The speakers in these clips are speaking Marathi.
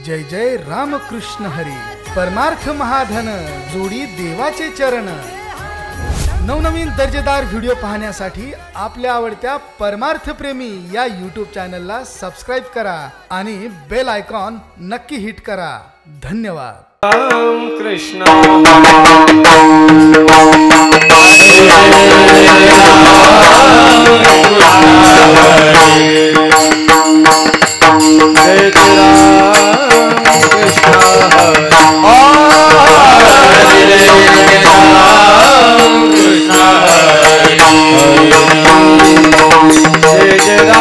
जय जय रामकृष्ण हरी। परमार्थ महाधन जोडी देवाचे चरण। नवनवीन दर्जेदार व्हिडिओ पाहण्यासाठी आपल्या आवडत्या परमार्थ प्रेमी या YouTube चॅनलला सबस्क्राइब करा आणि बेल आयकॉन नक्की हिट करा। धन्यवाद। राम कृष्ण Krishna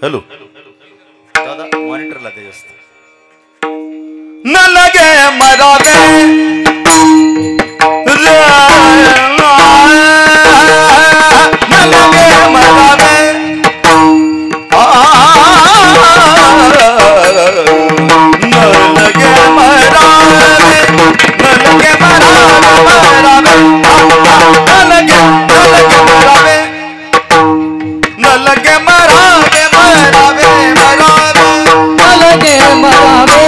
हॅलो दादा मॉनिटरला ते जास्त न लगे मरावे न लगे मरावे न लगे मरावे न लगे मरावे न लगे मरावे न लगे मरावे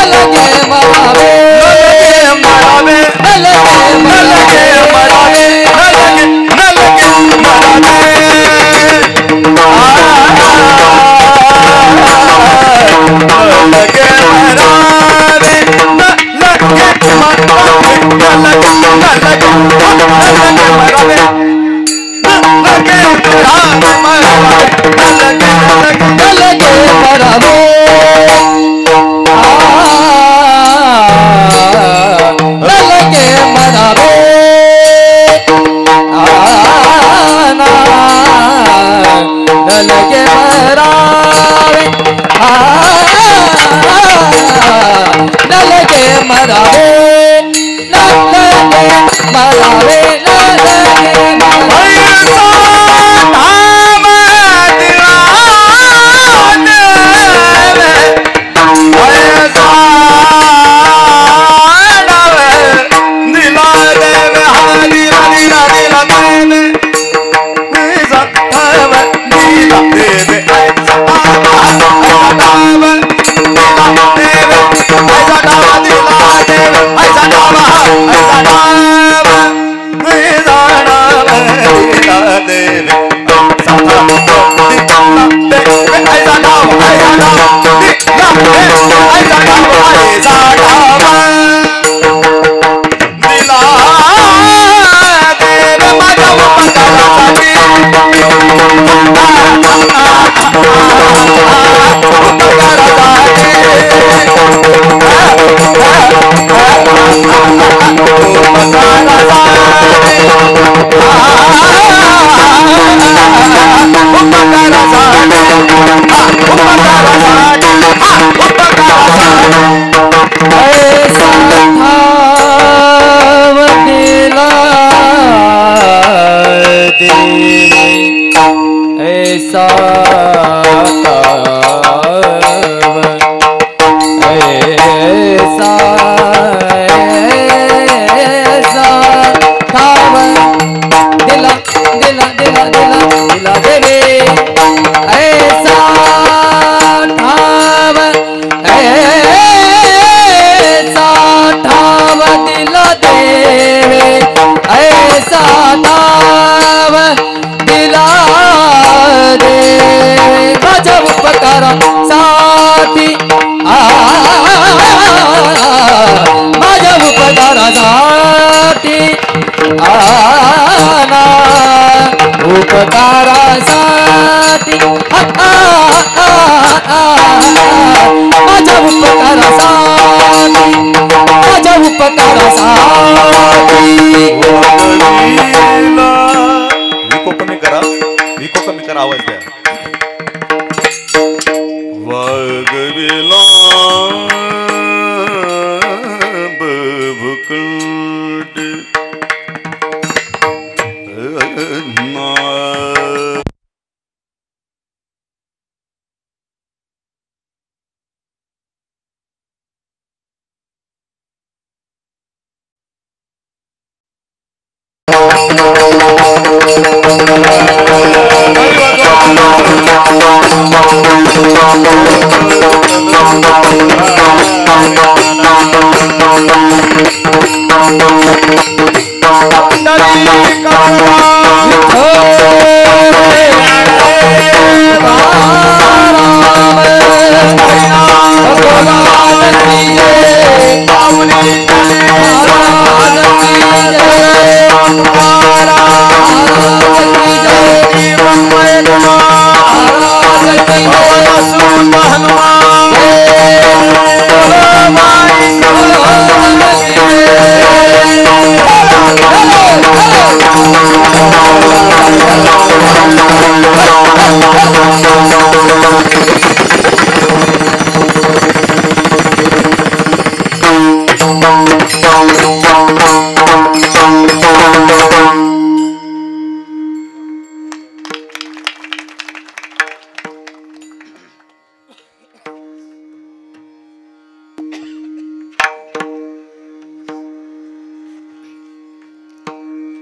मरावे मरावे न लगे मरावे न लगे मरावे न लगे मरावे न लगे मरावे Hare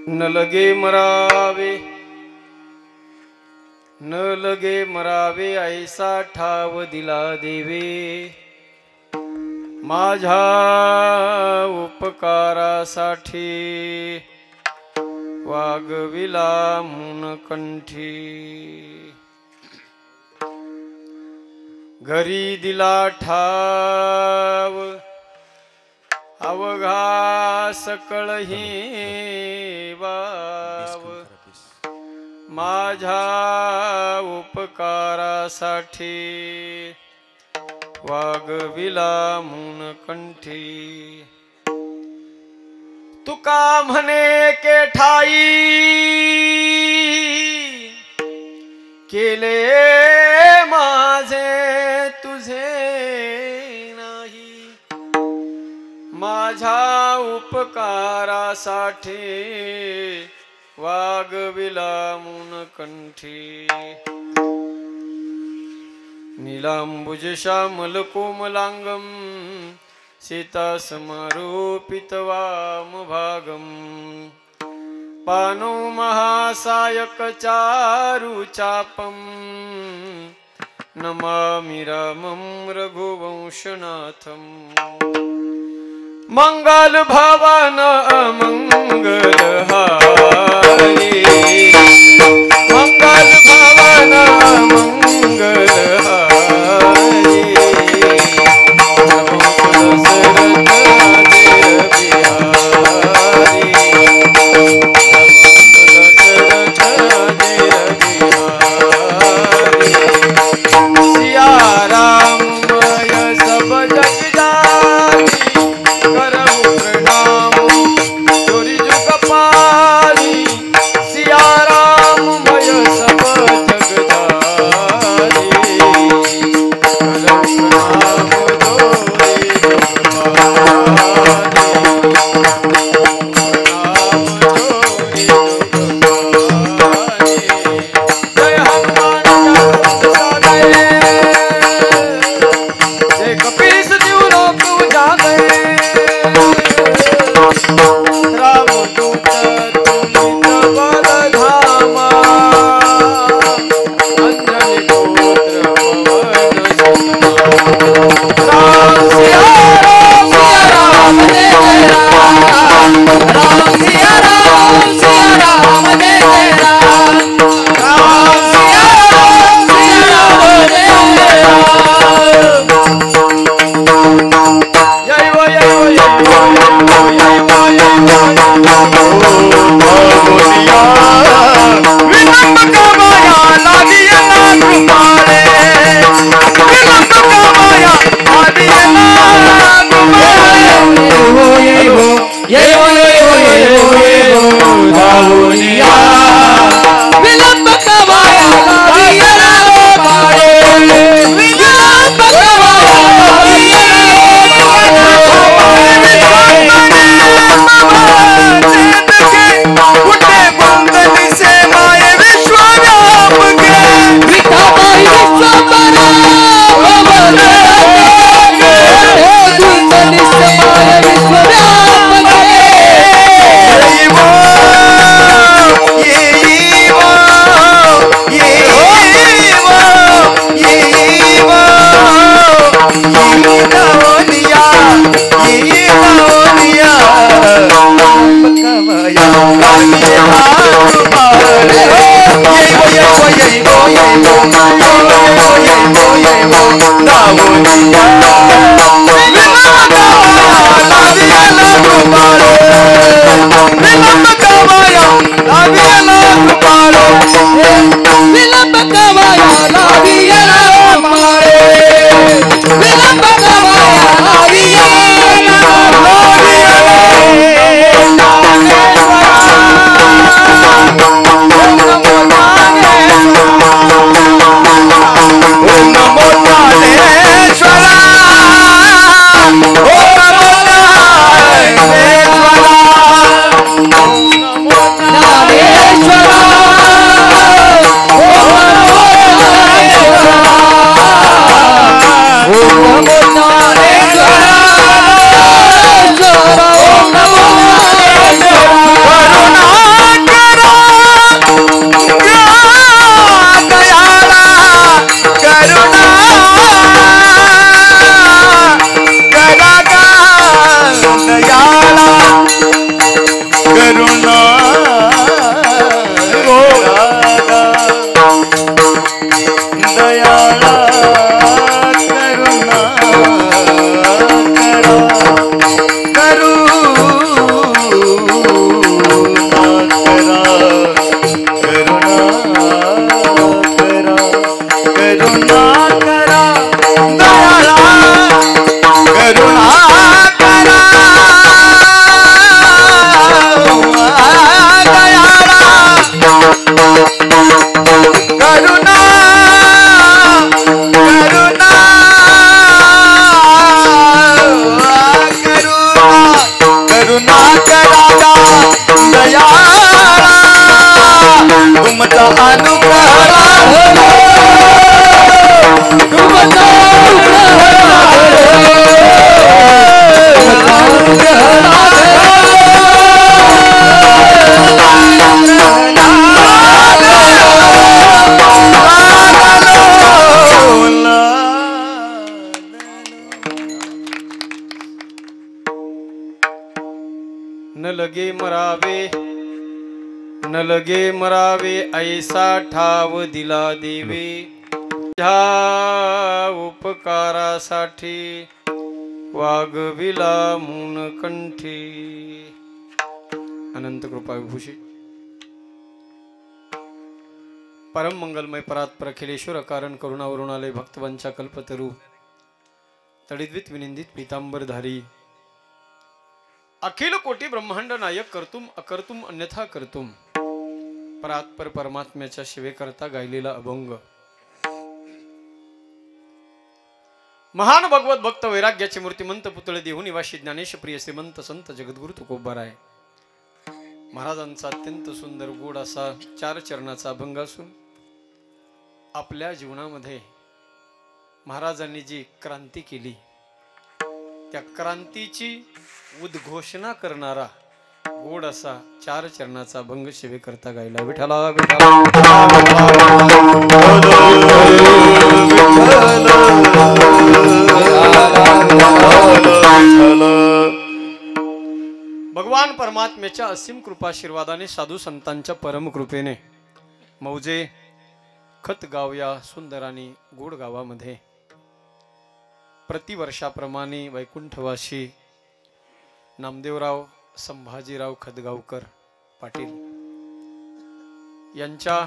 न लगे मरावे, न लगे मरावे ऐसा ठाव दिला देवे, माझ्या उपकारासाठी वागविला मुनकंठी. घरी दिला ठाव अवघा सकळही वाव, माझ्या उपकारासाठी वागविला मुनकंठी. तुका म्हणे के ठाई केले माझे तुझे नाही, माझ्या उपकारासाठी वागविला मुनकंठी. नीलांबुज श्यामल कोमलांगम सीतासमारोपित वामभागम, पानो महासायक चारु चापम, नमामि रामं रघुवंशनाथम. मंगल भवन मंगल हारी, मंगल भवन मंगल हारी, सिया राम मय सब जग जानी, करहु प्रणाम चोरी जुग पाली. सिया राम मय सब जग जानी, करहु प्रणाम चोरी जुग पाली. जय हनुमान कपीस जीव लोक उजाले, राम दूत तुलित बल धामा, अंजनी पुत्र पवन सुत. राम सिया राम जय जय राम, राम सिया राम जय जय राम, राम सिया राम जय जय राम. जय हो जय हो जय हो जय हो जय हो जय हो. मरावे न लगे मरावे ऐसा ठाव दिला देवे ह्या उपकारासाठी वागविला मून कंठी अनंत कृपा विभूषी परम मंगलमय परात्पर अखिलेश्वर कारण करुणावरुणालय भक्तवंचा कल्पतरू तडिद्वित विनिंदित पीतांबरधारी अखिल कोटी ब्रह्मांड नायक करतुम अकर्तुम अन्यथा करतुम परात्पर परमात्म्याच्या शिवेकरता गायलेला अभंग महान भगवत भक्त वैराग्याचे मूर्तिमंत पुतळे देहू निवासी ज्ञानेश प्रिय श्रीमंत संत जगद्गुरु तुकोबाराय महाराजांचा अत्यंत सुंदर गोड असा 4 चरणाचा अभंग असून आपल्या जीवनामध्ये महाराजांनी जी क्रांती केली त्या क्रांतीची उद्घोषणा करणारा गोड असा 4 चरणाचा अभंग शिवेकरता गायला विठ्ठला भगवान परमात्म्याच्या असीम कृपाशीर्वादाने साधू संतांच्या परम कृपेने मौजे खतगाव या सुंदर आणि गोड गावामध्ये प्रतिवर्षाप्रमाणे वैकुंठवासी नामदेवराव संभाजीराव खतगावकर पाटील यांच्या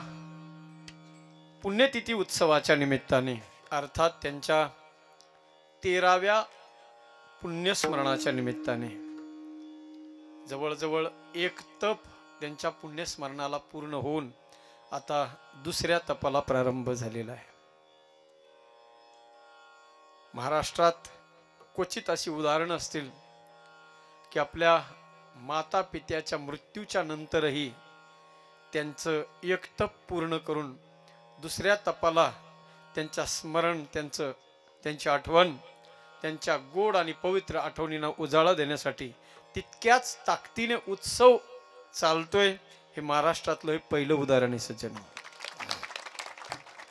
पुण्यतिथी उत्सवाच्या निमित्ताने अर्थात त्यांच्या 13व्या पुण्यस्मरणाच्या निमित्ताने जवळजवळ 1 तप त्यांच्या पुण्यस्मरणाला पूर्ण होऊन आता दुसऱ्या तपाला प्रारंभ झालेला आहे। महाराष्ट्रात क्वचित अशी उदाहरणं असतील की आपल्या माता पित्याच्या मृत्यूच्या नंतरही त्यांचं 1 तप पूर्ण करून दुसऱ्या तपाला त्यांच्या स्मरण त्यांची आठवण त्यांच्या गोड आणि पवित्र आठवणींना उजाळा देण्यासाठी तितक्याच ताकदीने उत्सव चालतोय हे महाराष्ट्रातलं पहिलं उदाहरण आहे सज्जन।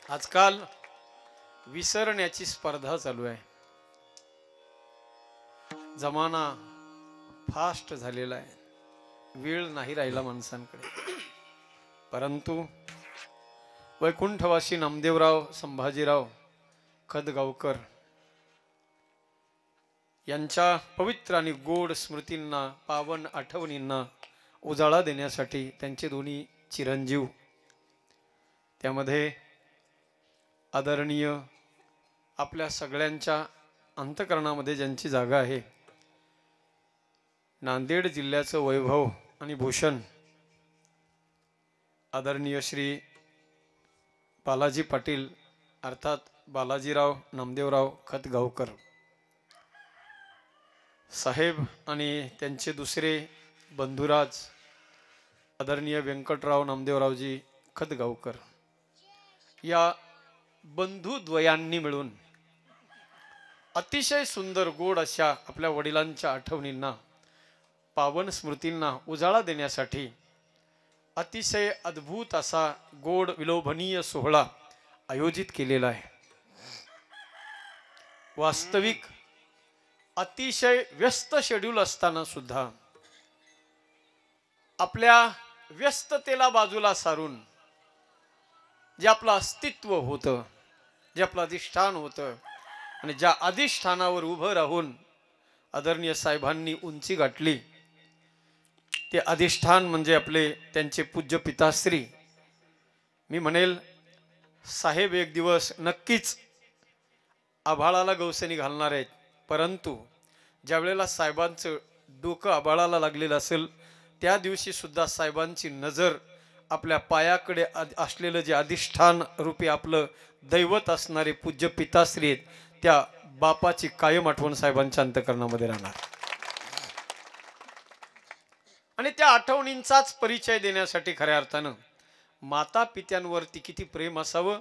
आजकाल विसरण्याची स्पर्धा चालू आहे। जमाना फास्ट झालेला आहे, वेळ नाही राहिला माणसांकडे। परंतु वैकुंठवासी नामदेवराव संभाजीराव खतगावकर यांच्या पवित्र आणि गोड स्मृतींना पावन आठवणींना उजाळा देण्यासाठी त्यांचे दोन्ही चिरंजीव त्यामध्ये आदरणीय आपल्या सगळ्यांच्या अंतःकरणामध्ये ज्यांची जागा आहे नांदेड जिल्ह्याचं वैभव आणि भूषण आदरणीय श्री बालाजी पाटील अर्थात बालाजीराव नामदेवराव खतगावकर साहेब आणि त्यांचे दुसरे बंधुराज आदरणीय व्यंकटराव नामदेवरावजी खतगावकर या बंधुद्वयांनी मिळून अतिशय सुंदर गोड अशा आपल्या वडिलांच्या आठवणींना पावन स्मृतींना उजाळा देण्यासाठी अतिशय अद्भुत असा गोड विलोभनीय सोहळा आयोजित केलेला आहे। वास्तविक अतिशय व्यस्त शेड्यूल असताना सुद्धा आपल्या व्यस्ततेला बाजूला सारून जे आपलं अस्तित्व होतं, जे आपलं अधिष्ठान होतं आणि ज्या अधिष्ठानावर उभं राहून आदरणीय साहेबांनी उंची गाठली ते अधिष्ठान म्हणजे आपले त्यांचे पूज्य पिताश्री। मी म्हणेल साहेब एक दिवस नक्कीच आभाळाला गवसणी घालणार आहेत, परंतु ज्या वेळेला साहेबांचं डोकं आभाळाला लागलेलं असेल त्या दिवशी सुद्धा साहेबांची नजर आपल्या पायाकडे असलेलं जे अधिष्ठान रूपी आपलं दैवत असणारे पूज्य पिताश्री आहेत त्या बापाची कायम आठवण साहेबांच्या अंतःकरणामध्ये राहणार आणि त्या आठवणींचाच परिचय देण्यासाठी खऱ्या अर्थानं माता पित्यांवरती किती प्रेम असावं।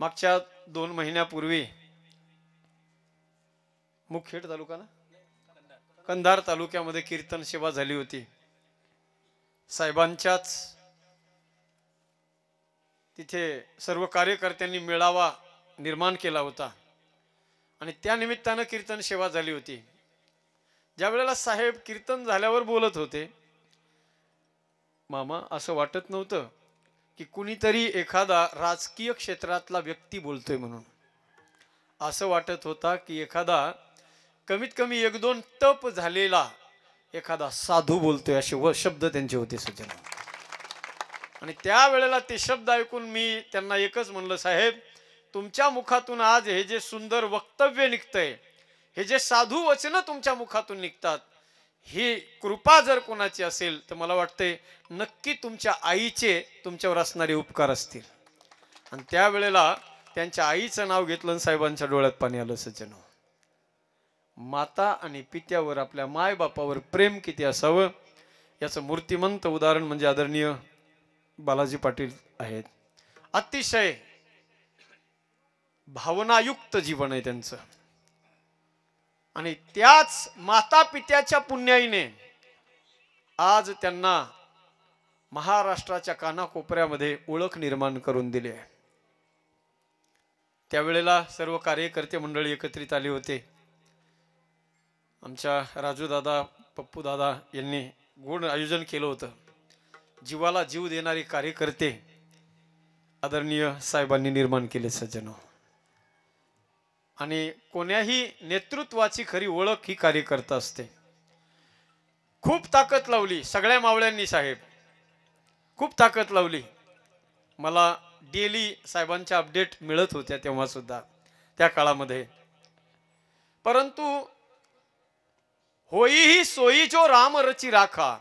मागच्या 2 महिन्यापूर्वी मुखेड तालुका ना कंधार तालुक्यामध्ये कीर्तन सेवा झाली होती। साहेबांच्याच तिथे सर्व कार्यकर्त्यांनी मेळावा निर्माण केला होता आणि त्या निमित्तानं कीर्तन सेवा झाली होती। ज्या वेळेला साहेब कीर्तन झाल्यावर बोलत होते, मामा असं वाटत नव्हतं की कुणीतरी एखादा राजकीय क्षेत्रातला व्यक्ती बोलतोय म्हणून. असं वाटत होता की एखादा कमीत कमी 1-2 तप झालेला एखादा साधू बोलतोय, असे शब्द त्यांचे होते सज्जन. आणि त्यावेळेला ते शब्द ऐकून मी त्यांना एकच म्हणलं, साहेब तुमच्या मुखातून आज हे जे सुंदर वक्तव्य निघतंय, हे जे साधू वचन तुमच्या मुखातून निघतात, ही कृपा जर कोणाची असेल तर मला वाटतंय नक्की तुमच्या आईचे तुमच्यावर असणारे उपकार असतील. आणि त्यावेळेला त्यांच्या आईचं नाव घेतलं, साहेबांच्या डोळ्यात पाणी आलं सज्जन. माता आणि पित्यावर, आपल्या मायबापावर प्रेम किती असावं याचं मूर्तिमंत उदाहरण म्हणजे आदरणीय बालाजी पाटील आहेत. अतिशय भावनायुक्त जीवन आहे त्यांचं. आणि त्याच माता पित्याच्या पुण्याईने आज त्यांना महाराष्ट्राच्या कानाकोपऱ्यामध्ये ओळख निर्माण करून दिली आहे. त्यावेळेला सर्व कार्यकर्ते मंडळी एकत्रित आले होते. आमच्या राजू दादा, पप्पू दादा यांनी गोड आयोजन केलं होतं. जीवाला जीव देणारे कार्यकर्ते आदरणीय साहेबांनी निर्माण केले सज्जनो. आणि कोण्याही नेतृत्वाची खरी ओळख ही कार्यकर्ता असते. खूप ताकद लावली सगळ्या मावळ्यांनी, साहेब खूप ताकद लावली. मला डेली साहेबांच्या अपडेट मिळत होत्या तेव्हा सुद्धा त्या काळामध्ये. परंतु होई ही सोयी जो राम रची राखा,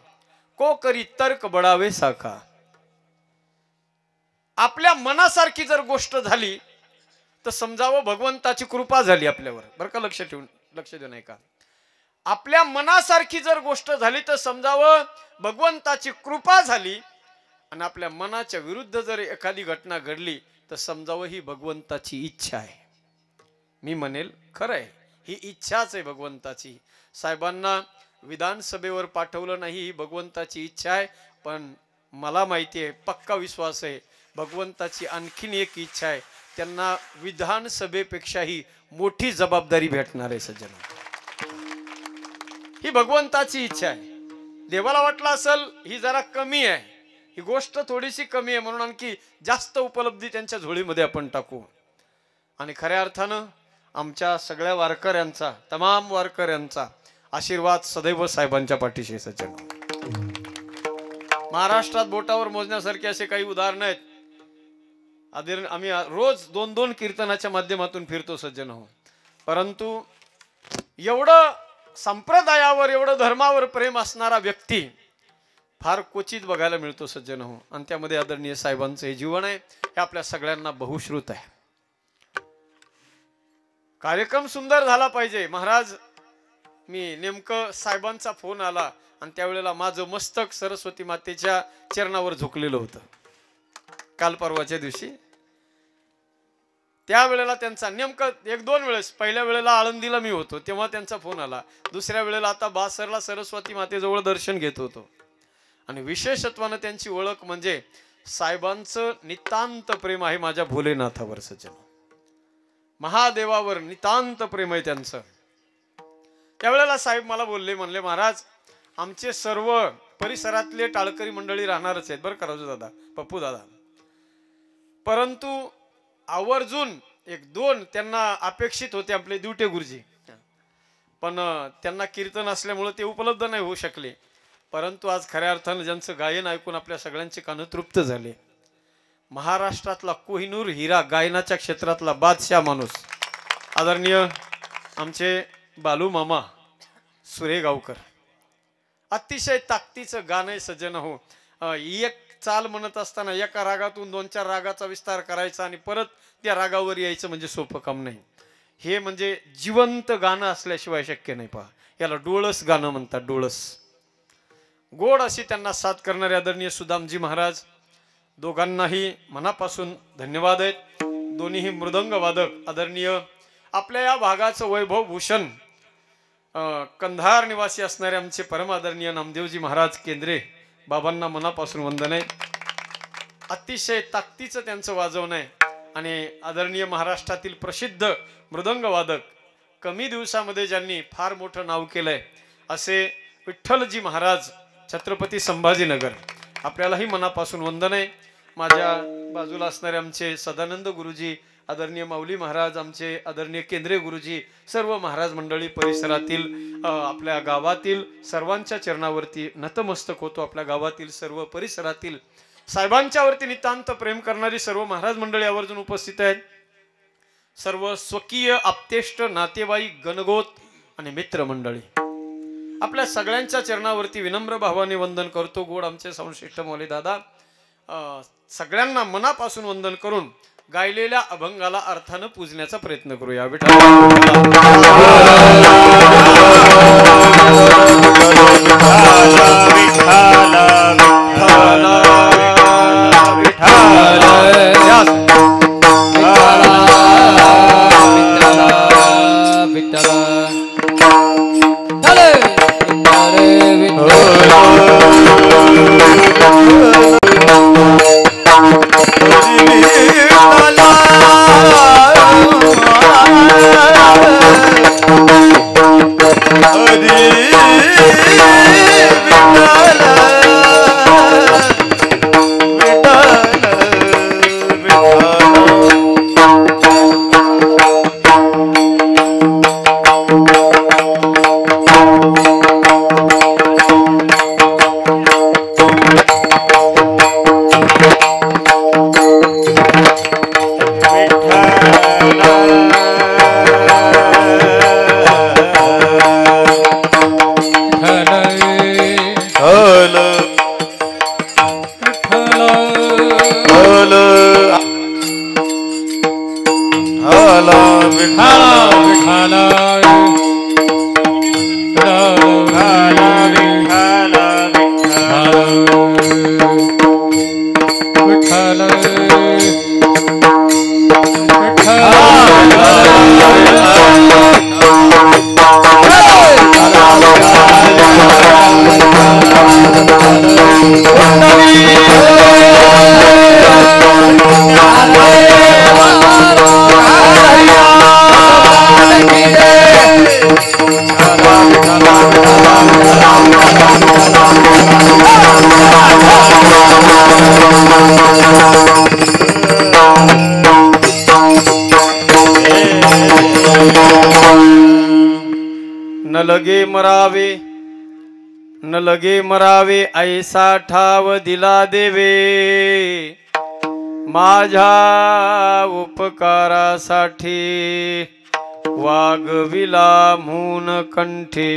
को करी तर्क बडावे साखा. आपल्या मनासारखी जर गोष्ट झाली तर समजावं भगवंताची कृपा झाली आपल्यावर. बरं का, लक्ष देऊ नये का. आपल्या मनासारखी जर गोष्ट झाली तर समजावं भगवंताची कृपा झाली. आणि आपल्या मनाच्या विरुद्ध जर एखादी घटना घडली तर समजावं ही भगवंताची इच्छा आहे. मी म्हणेल खरं आहे, ही इच्छाच आहे भगवंताची. साहेबांना विधानसभेवर पाठवलं नाही ही भगवंताची इच्छा आहे. पण मला माहिती आहे, पक्का विश्वास आहे, भगवंताची आणखीन एक इच्छा आहे, त्यांना विधानसभेपेक्षाही मोठी जबाबदारी भेटणार आहे सज्जन. ही भगवंताची इच्छा आहे. देवाला वाटलं असेल ही जरा कमी आहे, ही गोष्ट थोडीशी कमी आहे, म्हणून आणखी जास्त उपलब्धी त्यांच्या झोळीमध्ये आपण टाकू. आणि खऱ्या अर्थानं आमच्या सगळ्या वारकऱ्यांचा, तमाम वारकऱ्यांचा आशीर्वाद सदैव साहेबांच्या पाठीशी सज्जन. महाराष्ट्रात बोटावर मोजण्यासारखे असे काही उदाहरण आहेत. आम्ही रोज 2-2 कीर्तनाच्या माध्यमातून फिरतो सज्जन हो. परंतु एवढं संप्रदायावर, एवढं धर्मावर प्रेम असणारा व्यक्ती फार क्वचित बघायला मिळतो सज्जन हो. आणि त्यामध्ये आदरणीय साहेबांचं हे जीवन आहे, हे आपल्या सगळ्यांना बहुश्रुत आहे. कार्यक्रम सुंदर झाला पाहिजे. महाराज, मी नेमकं साहेबांचा फोन आला आणि त्यावेळेला माझं मस्तक सरस्वती मातेच्या चरणावर झुकलेलं होतं काल परवाच्या दिवशी. त्यावेळेला त्यांचा नेमकं 1-2 वेळेस, पहिल्या वेळेला आळंदीला मी होतो तेव्हा त्यांचा फोन आला, दुसऱ्या वेळेला आता बासरला सरस्वती मातेजवळ दर्शन घेत होतो. आणि विशेषत्वानं त्यांची ओळख म्हणजे साहेबांचं नितांत प्रेम आहे माझ्या भोलेनाथावर सज्जन. महादेवावर नितांत प्रेम आहे त्यांचं. त्यावेळेला साहेब मला बोलले, म्हणले महाराज आमचे सर्व परिसरातले टाळकरी मंडळी राहणारच आहेत बरं का राजू दादा, पप्पू दादा, परंतु आवर्जून 1-2 त्यांना अपेक्षित होते आपले दिवटे गुरुजी, पण त्यांना कीर्तन असल्यामुळे ते उपलब्ध नाही होऊ शकले. परंतु आज खऱ्या अर्थानं ज्यांचं गायन ऐकून आपल्या सगळ्यांचे कान तृप्त झाले. महाराष्ट्रातला कोहिनूर हिरा, गायनाच्या क्षेत्रातला बादशाह माणूस आदरणीय आमचे बालू मामा सुरेगावकर. अतिशय ताकदीचं गाणं सज्जन हो. एक चाल म्हणत असताना एका रागातून 2-4 रागाचा विस्तार करायचा आणि परत त्या रागावर यायचं म्हणजे सोपं काम नाही. हे म्हणजे जिवंत गाणं असल्याशिवाय शक्य नाही. पहा, याला डोळस गाणं म्हणतात, डोळस. गोड अशी त्यांना साथ करणारे आदरणीय सुदामजी महाराज, दोघांनाही मनापासून धन्यवाद आहेत. दोन्हीही मृदंग वादक आदरणीय आपल्या या भागाचं वैभव भूषण कंधार निवासी असणारे आमचे परम आदरणीय नामदेवजी महाराज केंद्रे, बाबांना मनापासून वंदन आहे. अतिशय ताकदीचं त्यांचं वाजवणं आहे. आणि आदरणीय महाराष्ट्रातील प्रसिद्ध मृदंग वादक, कमी दिवसामध्ये ज्यांनी फार मोठं नाव केलंय असे विठ्ठलजी महाराज छत्रपती संभाजीनगर आपल्यालाही मनापासून वंदन आहे। माझ्या बाजूला असणारे आमचे सदानंद गुरुजी, आदरणीय माऊली महाराज, आमचे आदरणीय केंद्रीय गुरुजी, सर्व महाराज मंडळी, परिसरातील आपल्या गावातील सर्वांच्या चरणावरती नतमस्तक होतो। आपल्या गावातील सर्व परिसरातील साहेबांच्या वरती नितांत प्रेम करणारी सर्व महाराज मंडळी आवर्जून उपस्थित आहेत। सर्व स्वकीय आप्तेष्ट नातेवाईक गणगोत आणि मित्र मंडळी आपल्या सगळ्यांच्या चरणावरती विनम्र भावाने वंदन करतो। गोड आमचे संश्रेष्ठ मौली दादा सगळ्यांना मनापासून वंदन करून गायलेल्या अभंगाला अर्थानं पूजण्याचा प्रयत्न करूया। न लगे मरावे ऐसा ठाव दिला देवे माझ्या उपकारासाठी वागविला मून कंठी।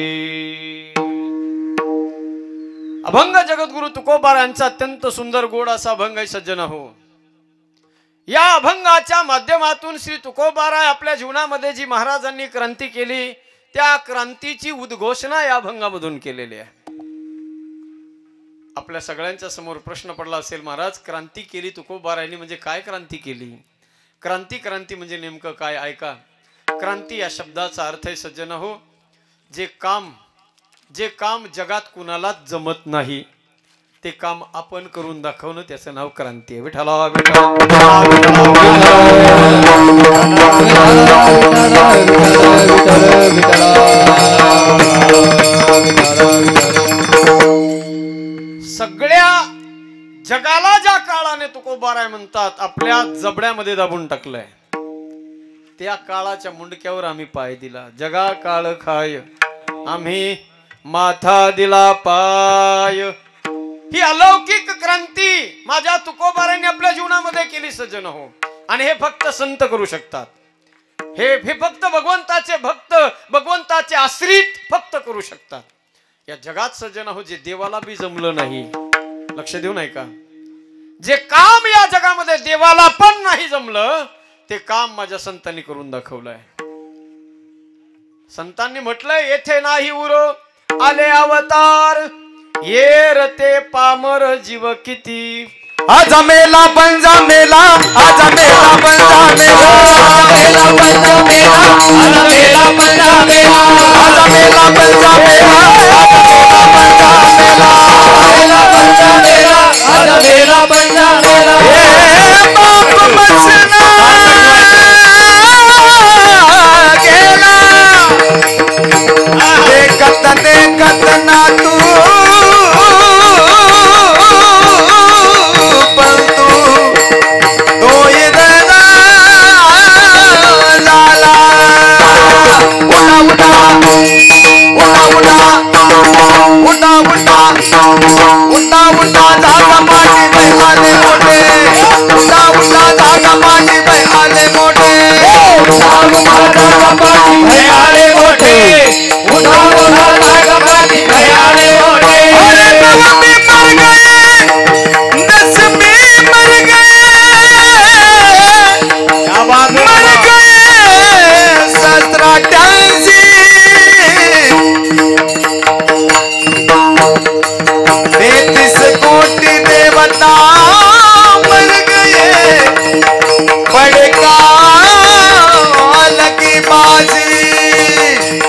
अभंग जगद्गुरु तुकोबा यांचा अत्यंत सुंदर गोड असा अभंग आहे सज्जन हो। या अभंगाच्या माध्यमातून श्री तुकोबाराय आपल्या जीवनामध्ये जी महाराजांनी क्रांती केली त्या क्रांतीची उद्घोषणा या अभंगामधून केलेली आहे। आपल्या सगळ्यांच्या समोर प्रश्न पडला असेल, महाराज क्रांती केली तुकोबारायांनी म्हणजे काय क्रांती केली? क्रांती म्हणजे नेमकं काय? ऐका, क्रांती या शब्दाचा अर्थ आहे सज्जन हो, जे काम जगात कुणालाच जमत नाही ते काम आपण करून दाखवणं त्याचं नाव क्रांती आहे। विठ्ठला सगळ्या जगाला ज्या काळाने तुकोबाराय म्हणतात आपल्या जबड्यामध्ये दाबून टाकलंय त्या काळाच्या मुंडक्यावर आम्ही पाय दिला। जगा काळ खाय आम्ही माथा दिला पाय। ही अलौकिक क्रांती माझ्या तुकोबारायांनी आपल्या जीवनामध्ये केली सज्जन हो। आणि हे फक्त संत करू शकतात, हे फक्त भगवंताचे भक्त, भगवंताचे आश्रित फक्त करू शकतात। या जगात सज्जन हो जे देवाला बी जमलं नाही, लक्ष देऊ नाही का, जे काम या जगामध्ये देवाला पण नाही जमलं ते काम माझ्या संतांनी करून दाखवलंय। संतांनी म्हटलंय येथे नाही उरो आले अवतार, ये रते पामर जीव किती। आजा मेला पंजा मेला, आजा मेला पंजा मेला, मेला पंजा मेला, आजा मेला पंजा मेला, आजा मेला पंजा मेला, मेला पंजा मेला, आजा मेला पंजा मेला। ए बाप बचना गेला, देखत देखत उंडा उंडा जागा पाठी बाई आले मोठे उंडा उंडा जागा पाठी बाई आले मोठे उंडा उंडा जागा पाठी बाई आले मोठे उंडा उंडा जागा पाठी बाई आले मोठे अरे नव में मर गए दस में मर गए क्या बात मर गए 1788 33 कोटि देवता मर गए बड़का लगी बाजी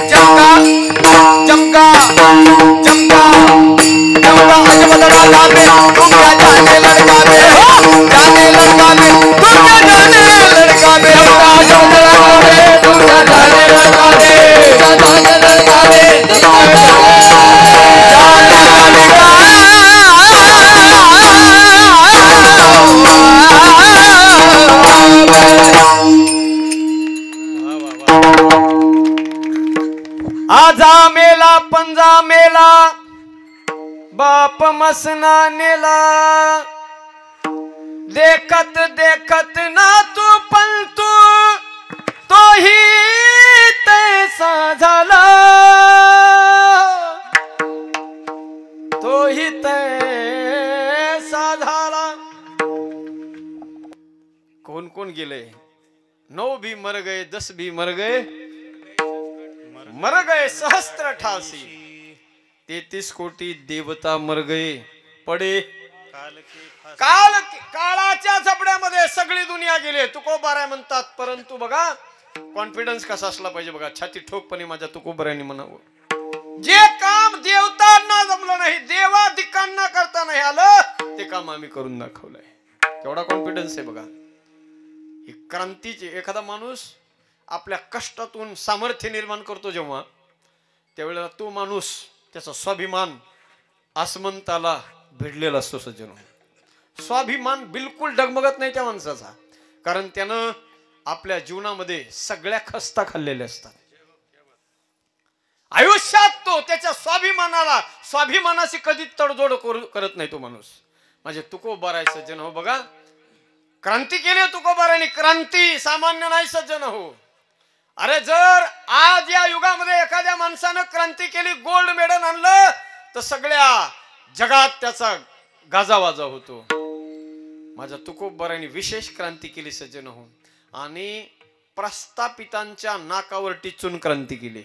चमका चमका चमका चमका आज बदला जाने तुम क्या जाने लड़का में जाने लड़का में तुम क्या जाने लड़का में आज बदला जाने तुम क्या जाने लड़का में जाने लड़का में तुम क्या आजा मेला पंजा मेला बाप मसना नेला देखत देखत ना तू पंतु तो ही तैसा झाला तो ही तैसा झाला कौन कौन गेले 9 भी मर गए 10 भी मर गए मर गए सहस्त्र88 33 कोटी देवता मर गए पडे काळाच्या झपड्यामध्ये सगळी दुनिया गेली तुकोबाराय म्हणतात परंतु बघा कॉन्फिडन्स कसा असला पाहिजे बघा छाती ठोकपणे माझ्या तुकोबारायांनी म्हणावं जे काम देवतांना जमलं नाही देवादिकांना करता नाही आलं ते काम आम्ही करून दाखवलंय केवढा कॉन्फिडन्स आहे बघा ही क्रांतीची एखादा माणूस आपल्या कष्टातून सामर्थ्य निर्माण करतो जेव्हा त्यावेळेला तो माणूस त्याचा स्वाभिमान आसमंताला भिडलेला असतो सज्जनो स्वाभिमान बिलकुल डगमगत नाही त्या माणसाचा कारण त्यानं आपल्या जीवनामध्ये सगळ्या खस्ता खाल्लेल्या असतात आयुष्यात तो त्याच्या स्वाभिमानाशी कधी तडजोड करत नाही तो माणूस माझे तुकोबाराय सज्जन हो बघा क्रांती केली तुकोबारायांनी क्रांती सामान्य नाही सज्जन हो अरे जर आज या युगामध्ये एखाद्या माणसानं क्रांती केली गोल्ड मेडल आणलं तर सगळ्या जगात त्याचा गाजावाजा होतो माझ्या तुकोबारायांनी विशेष क्रांती केली सज्जन हो आणि प्रस्थापितांच्या नाकावर टिचून क्रांती केली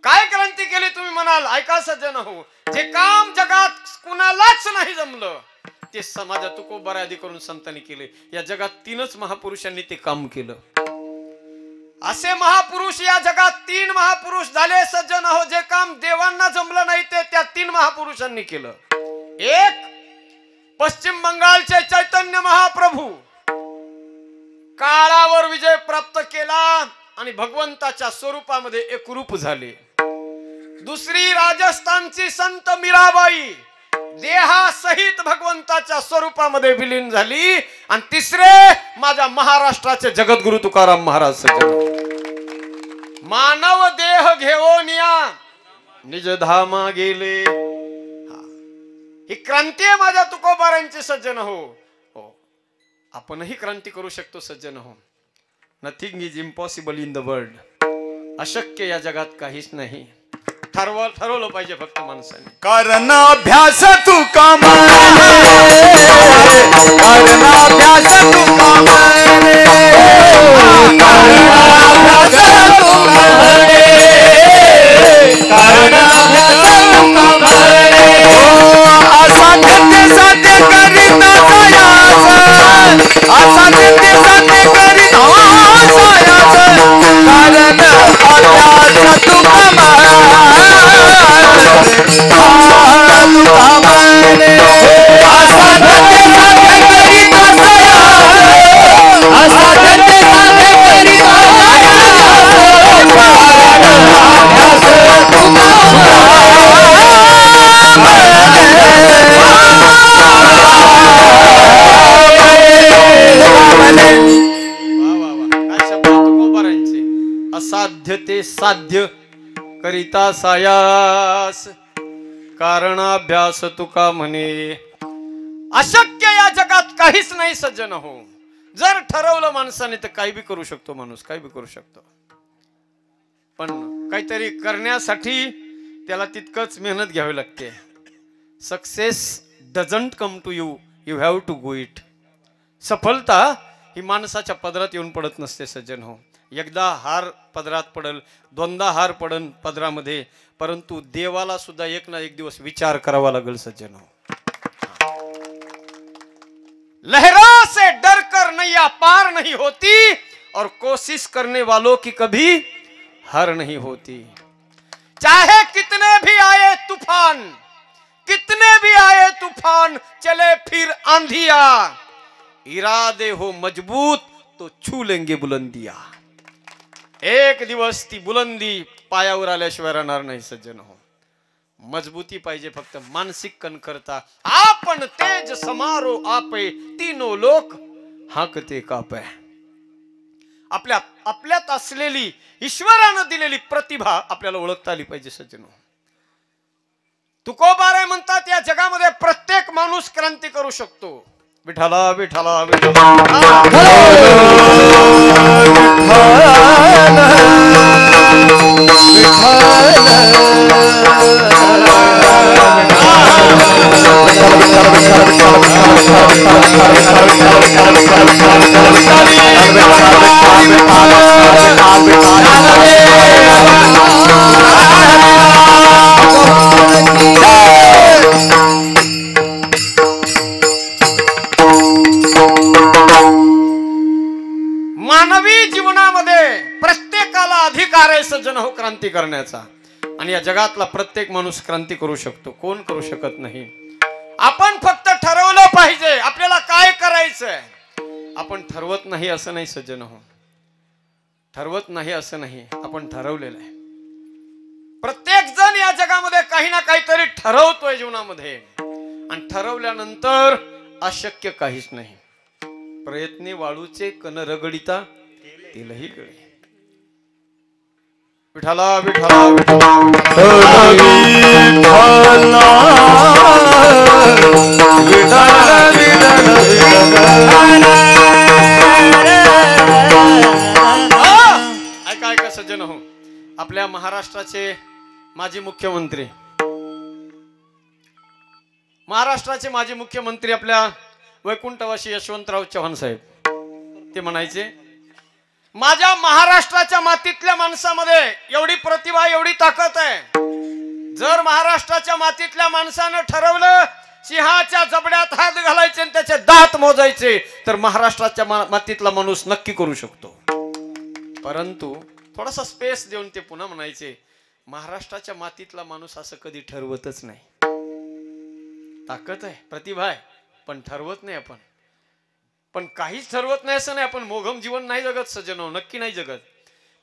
काय क्रांती केली तुम्ही म्हणाल ऐका सज्जन हो जे काम जगात कुणालाच नाही जमलं ते समाजा तुकोबाराय आदी करून संतांनी केले या जगात 3च महापुरुषांनी ते काम केलं असे महापुरुष या जगात 3 महापुरुष झाले सज्जन हो जे काम देवांना जमलं नाही ते त्या 3 महापुरुषांनी केलं एक पश्चिम बंगालचे चैतन्य महाप्रभू काळावर विजय प्राप्त केला आणि भगवंताच्या स्वरूपामध्ये एकरूप झाले दुसरी राजस्थानची संत मीराबाई देहासहित भगवंताच्या स्वरूपामध्ये विलीन झाली आणि तिसरे माझ्या महाराष्ट्राचे जगद्गुरु तुकाराम महाराज मानव देह घेऊन या निज धामा गेले ही क्रांती आहे माझ्या तुकोबारांची सज्जन हो आपणही क्रांती करू शकतो सज्जन हो nothing is impossible in the world अशक्य या जगात काहीच नाही ठरवलं पाहिजे फक्त माणसाने कारण अभ्यास तू कामाने कारण अभ्यास तू कामाने कारण अभ्यास तू कामाने कारण अभ्यास तू कामाने असाध्य साध्य करीत सायास असाध्य साध्य करीत सायास कारण अभ्यास तू कामाने असाध्य ते साध्य करिता सायास कारणाभ्यास तुका म्हणे. अशक्य या जगात काहीच नाही सज्जन हो. जर ठरवलं माणसाने तर काही बी करू शकतो माणूस, काही बी करू शकतो. पण काहीतरी करण्यासाठी त्याला तितकंच मेहनत घ्यावी लागते. Success doesn't come to you, you have to go it. सफलता ही माणसाच्या पदरात येऊन पडत नसते सज्जन हो. एकदा हार पदरात पडल, दोनदा हार पडन पदरामध्ये, परंतु देवाला सुद्धा एक ना एक दिवस विचार करावा लागेल सज्जन हो. लहरों से डर कर नैया पार नहीं होती और कोशिश करने वालों की कभी हार नहीं होती. चाहे कितने भी आए तूफान, कितने भी आए तूफान, चले फिर आंधिया, इरादे हो मजबूत तो छू लेंगे बुलंदिया. एक दिवस ती बुलंदी पायावर आल्याशिवाय राहणार नाही सज्जन हो. मजबूती पाहिजे, फक्त मानसिक कणखरता. आपण तेज समारो आपे, तीनों लोक हाकते कापे. आपल्यात असलेली ईश्वरानं दिलेली प्रतिभा आपल्याला ओळखता आली पाहिजे सज्जन हो. तुकोबाराय म्हणतात या जगामध्ये प्रत्येक माणूस क्रांती करू शकतो. विठाला विठाला मानवी जीवनामध्ये प्रत्येकाला अधिकार आहे सज्जन हो क्रांती करण्याचा. आणि या जगातला प्रत्येक माणूस क्रांती करू शकतो, कोण करू शकत नाही. आपण फक्त ठरवलं पाहिजे आपल्याला काय करायचंय. आपण ठरवत नाही असं नाही सज्जन हो, ठरवत नाही असं नाही, आपण ठरवलेलं आहे. प्रत्येक जण या जगामध्ये काही ना काहीतरी ठरवतोय जीवनामध्ये. आणि ठरवल्यानंतर अशक्य काहीच नाही. प्रयत्ने वाळूचे कण रगडिता तेलही गळे. विठाला विठाला ऐका ऐका सज्जन हो. आपल्या महाराष्ट्राचे माजी मुख्यमंत्री, महाराष्ट्राचे माजी मुख्यमंत्री आपल्या वैकुंठवासी यशवंतराव चव्हाण साहेब, ते म्हणायचे माझ्या महाराष्ट्राच्या मातीतल्या माणसामध्ये एवढी प्रतिभा, एवढी ताकद आहे. जर महाराष्ट्राच्या मातीतल्या माणसानं ठरवलं सिंहाच्या जबड्यात हात घालायचे आणि त्याचे दात मोजायचे, तर महाराष्ट्राच्या मातीतला माणूस नक्की करू शकतो. परंतु थोडासा स्पेस देऊन ते पुन्हा म्हणायचे महाराष्ट्राच्या मातीतला माणूस असं कधी ठरवतच नाही. ताकद आहे, प्रतिभा आहे, पण ठरवत नाही आपण. पण काहीच ठरवत नाही असं नाही, आपण मोघम जीवन नाही जगत सज्जन हो, नक्की नाही जगत.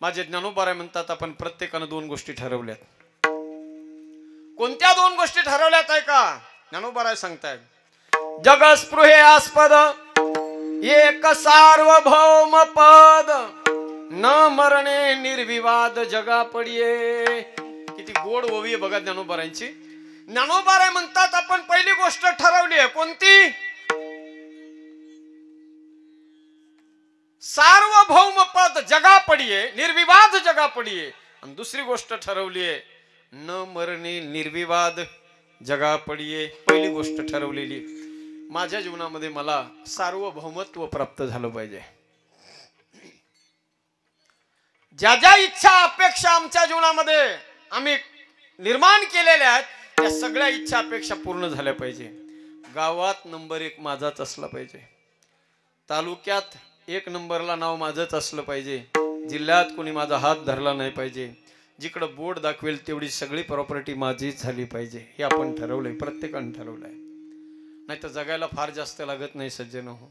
माझे ज्ञानोबाराय म्हणतात आपण प्रत्येकानं 2 गोष्टी ठरवल्यात. कोणत्या 2 गोष्टी ठरवल्यात आहे का? ज्ञानोबाराय सांगतायत जगस्पृहेयास्पद एक सार्वभौम पद, न मरणे निर्विवाद जगा पडिये. किती गोड ओवी आहे बघा ज्ञानोबारायांची. ज्ञानोबाराय म्हणतात आपण पहिली गोष्ट ठरवली आहे, कोणती? सार्वभौम पद जगा पडिये, निर्विवाद जगा पडिये. आणि दुसरी गोष्ट ठरवली आहे न मरणे निर्विवाद जगा पडिये. पहिली गोष्ट ठरवलेली. माझ्या जीवनामध्ये मला सार्वभौमत्व प्राप्त झालं पाहिजे. ज्या ज्या इच्छा अपेक्षा आमच्या जीवनामध्ये आम्ही निर्माण केलेल्या आहेत त्या सगळ्या इच्छा अपेक्षा पूर्ण झाल्या पाहिजे. गावात नंबर 1 माझाच असला पाहिजे, तालुक्यात 1 नंबरला नाव माझंच असलं पाहिजे, जिल्ह्यात कोणी माझा हात धरला नाही पाहिजे, जिकडं बोर्ड दाखवेल तेवढी सगळी प्रॉपर्टी माझीच झाली पाहिजे. हे आपण ठरवलंय, प्रत्येकाने ठरवलंय. नाही तर जगायला फार जास्त लागत नाही सज्जन हो.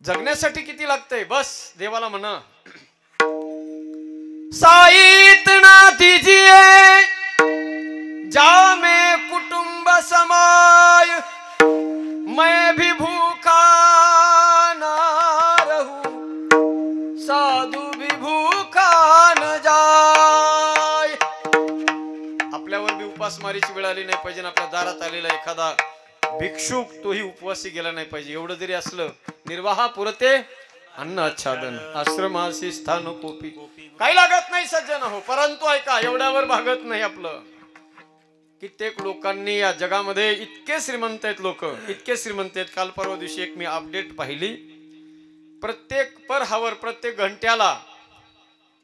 जगण्यासाठी किती लागतंय बस देवाला म्हणा साईत ना दीजिए जा में कुटुंब समाय, मैं भी भूखा ना रहूं, साधु भी भूखा न जाय. आपल्यावर भी उपासमारीची वेळ आली नाही पाहिजे, आपल्या दारात आलेला एखादा भिक्षुक तोही उपवासी गेला नाही पाहिजे. एवढं जरी असलं, निर्वाहा पुरते अन्न आच्छादन, आश्रमासी स्थान कोपी, काही लागत नाही सज्जन हो. परंतु ऐका, एवढ्यावर भागत नाही आपलं. कित्येक लोकांनी या जगामध्ये इतके श्रीमंत आहेत लोक, इतके श्रीमंत आहेत. काल परवा दिवशी एक मी अपडेट पाहिली, प्रत्येक पर हावर, प्रत्येक घंट्याला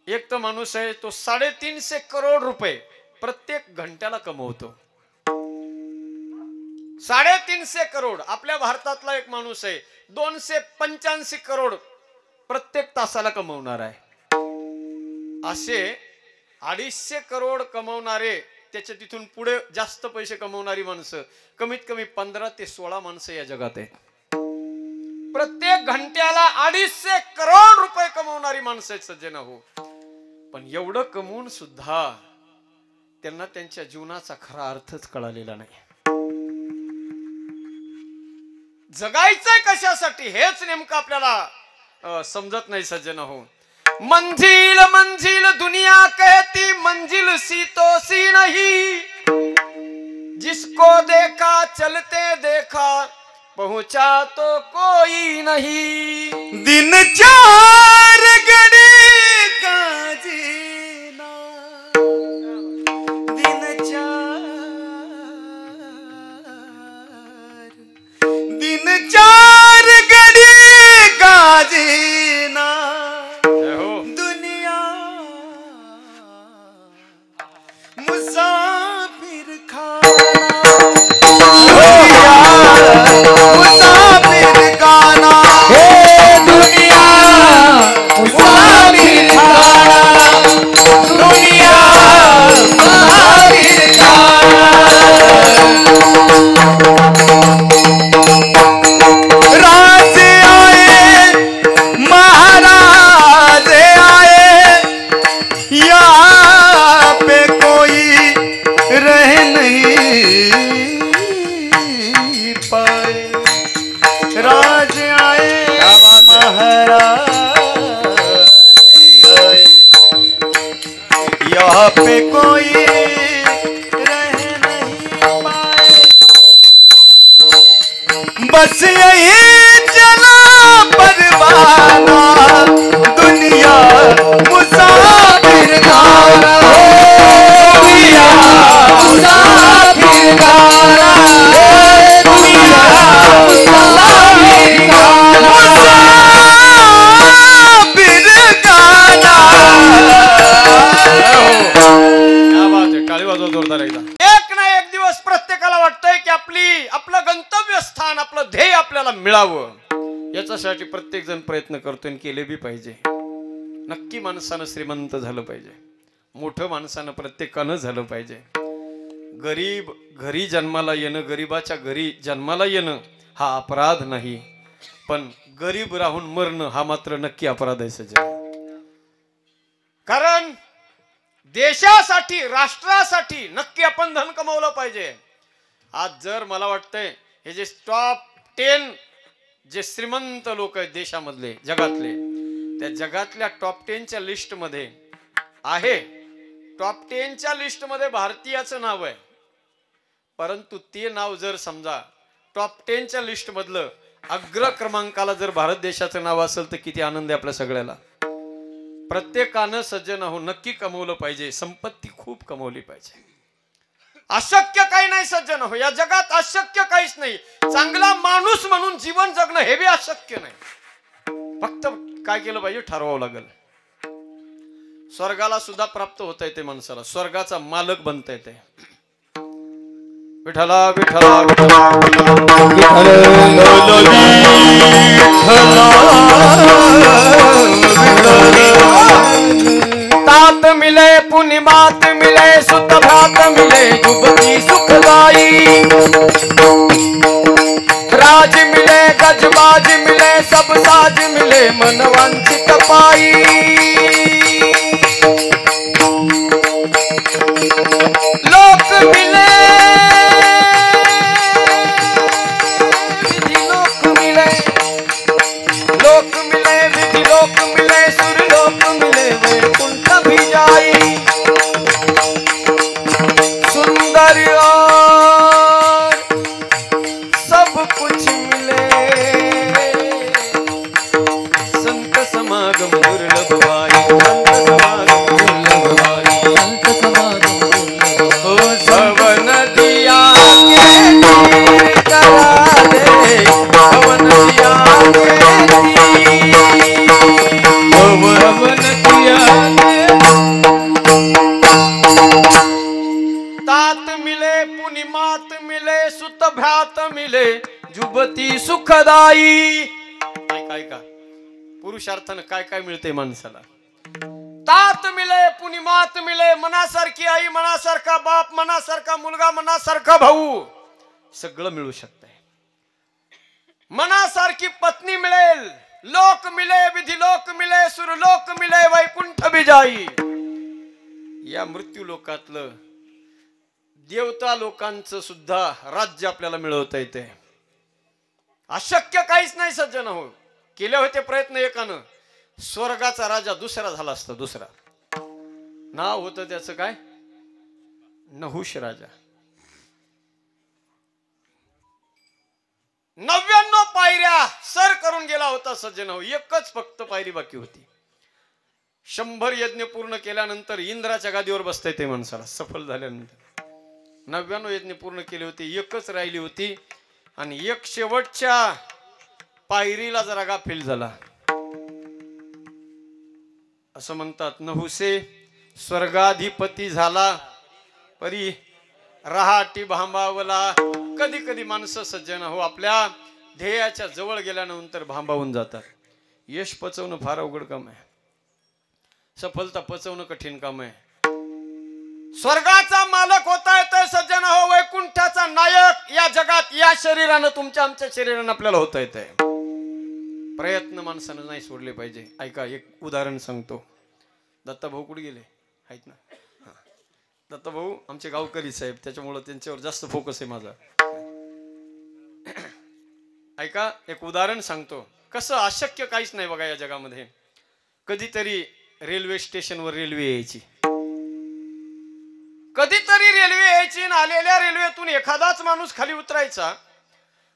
एक तर माणूस आहे तो 350 करोड रुपये प्रत्येक घंट्याला कमवतो. 350 करोड. आपल्या भारतातला एक माणूस आहे 285 करोड प्रत्येक तासाला कमवणार आहे. असे 250 करोड कमवणारे, त्याच्या तिथून पुढे जास्त पैसे कमवणारी माणसं कमीत कमी 15 ते 16 माणसं या जगात आहेत. प्रत्येक घंट्याला 250 करोड रुपये कमवणारी माणसं आहेत सज्जन हो. पण एवढं कमवून सुद्धा त्यांना त्यांच्या जीवनाचा खरा अर्थच कळालेला नाही. जगायचंय कशासाठी हेच नेमकं आपल्याला समजत नाही सज्जन हो. मंजिल मंजिल दुनिया कहती, मंजिल सी तो सी नहीं, जिसको देखा चलते देखा, पहुंचा तो कोई नहीं. दिन 4 घड़ी का जीना, दिन 4 घड़ी का जीना, दुनिया मुसाफिर खाना, मुसाफिर खाना, दुनिया मुसाफिर खाना, दुनिया मुसाफिर खाना. राज आए महाराज आए, यहाँ पे कोई रह नहीं पाए. राज आए महाराज आए, यहाँ पे कोई रह नहीं पाए. बस यही चला परवाना, दुनिया मुसाफिर खाना, दुनिया मुसाफिर खाना, दुनिया मुसाफिर खाना, मुसाफिर खाना. क्या बात आहे, टाळी वाजवा जोरदार एकदा. एक ना एक दिवस प्रत्येकाला वाटतंय की आपलं गंतव्यस्थान, आपलं ध्येय आपल्याला मिळावं. याच्यासाठी प्रत्येक जण प्रयत्न करतोय, केले बी पाहिजे. नक्की माणसानं श्रीमंत झालं पाहिजे, मोठं माणसानं प्रत्येकानं झालं पाहिजे. गरीब घरी जन्माला येणं, गरीबाच्या घरी जन्माला येणं हा अपराध नाही, पण गरीब राहून मरणं हा मात्र नक्की अपराध आहे सज्जन. कारण देशासाठी, राष्ट्रासाठी नक्की आपण धन कमवलं पाहिजे. आज जर मला वाटतंय हे जे टॉप 10 जे श्रीमंत लोक आहेत देशामधले, जगातले, त्या जगातल्या टॉप 10च्या लिस्ट मध्ये आहे, टॉप 10च्या लिस्ट मध्ये भारतीयाचं नाव आहे. परंतु ते नाव जर समजा टॉप 10च्या लिस्ट मधलं अग्र क्रमांकाला जर भारत देशाचं नाव असेल तर किती आनंद आहे आपल्या सगळ्याला. प्रत्येकानं सज्जन हो नक्की कमवलं पाहिजे, संपत्ती खूप कमवली पाहिजे. अशक्य काही नाही सज्जन हो, या जगात अशक्य काहीच नाही. चांगला माणूस म्हणून जीवन जगणं हे बी अशक्य नाही. फक्त काय केलं पाहिजे, ठरवावं लागेल. स्वर्गाला सुद्धा प्राप्त होता येते माणसाला, स्वर्गाचा मालक बनता येते. विठला विठला तात मिले पुण्य बात मिले, सुत भात मिले जुबती सुखदाई. राज मिले गजबाज मिले, सब साज मिले मन वांछित पाई. लोक मिले विधि लोक मिले, लोक मिले विधि लोक मिले, सुर लोक मिले वैकुंठ भी जाई. सुंदर मिले सुत भ्रात मिले जुबती सुखदाई. काय का पुरुषार्थानं काय काय मिळते माणसाला. तात मिले पुनिमात मिले, मनासारखी आई, मनासारखा बाप, मनासारखा मुलगा, मनासारखा भाऊ, सगळं मिळू शकतंय. मनासारखी पत्नी मिळेल, लोक मिले, विधी लोक मिले, सुरलोक मिले, वैकुंठ बिजाई. या मृत्यू लोकातलं देवता लोकांचं सुद्धा राज्य आपल्याला मिळवता येते. अशक्य काहीच नाही सज्जन हो. केले होते प्रयत्न एकानं, स्वर्गाचा राजा दुसरा झाला असता. दुसरा नाव होतं त्याचं काय, नहुष राजा. 99 पायऱ्या सर करून गेला होता सज्जन हो. एकच फक्त पायरी बाकी होती. 100 यज्ञ पूर्ण केल्यानंतर इंद्राच्या गादीवर बसता येते माणसाला, सफल झाल्यानंतर. 99 यज्ञ पूर्ण केले होते, एकच राहिली होती. आणि एक शेवटच्या पायरीला जरा गाफील झाला. असं म्हणतात, नहुसे स्वर्गाधिपती झाला परी रहाटी भांबावला. कधी कधी माणसं सज्जन हो आपल्या ध्येयाच्या जवळ गेल्यानंतर भांबावून जातात. यश पचवणं फार अवघड काम आहे, सफलता पचवणं कठीण काम आहे. स्वर्गाचा मालक होता येतोय सज्जन हो, वैकुंठाचा नायक या जगात या शरीरानं, तुमच्या आमच्या शरीरानं आपल्याला होता येतंय. प्रयत्न माणसानं नाही सोडले पाहिजे. ऐका, एक उदाहरण सांगतो. दत्ताभाऊ कुठे गेले आहेत ना? दत्ताभाऊ आमचे गावकरी साहेब, त्याच्यामुळे त्यांच्यावर जास्त फोकस आहे माझा. ऐका, एक उदाहरण सांगतो. कसं अशक्य काहीच नाही बघा या जगामध्ये. कधीतरी रेल्वे स्टेशनवर रेल्वे यायची, कधीतरी रेल्वे यायची, आलेल्या रेल्वेतून एखादाच माणूस खाली उतरायचा.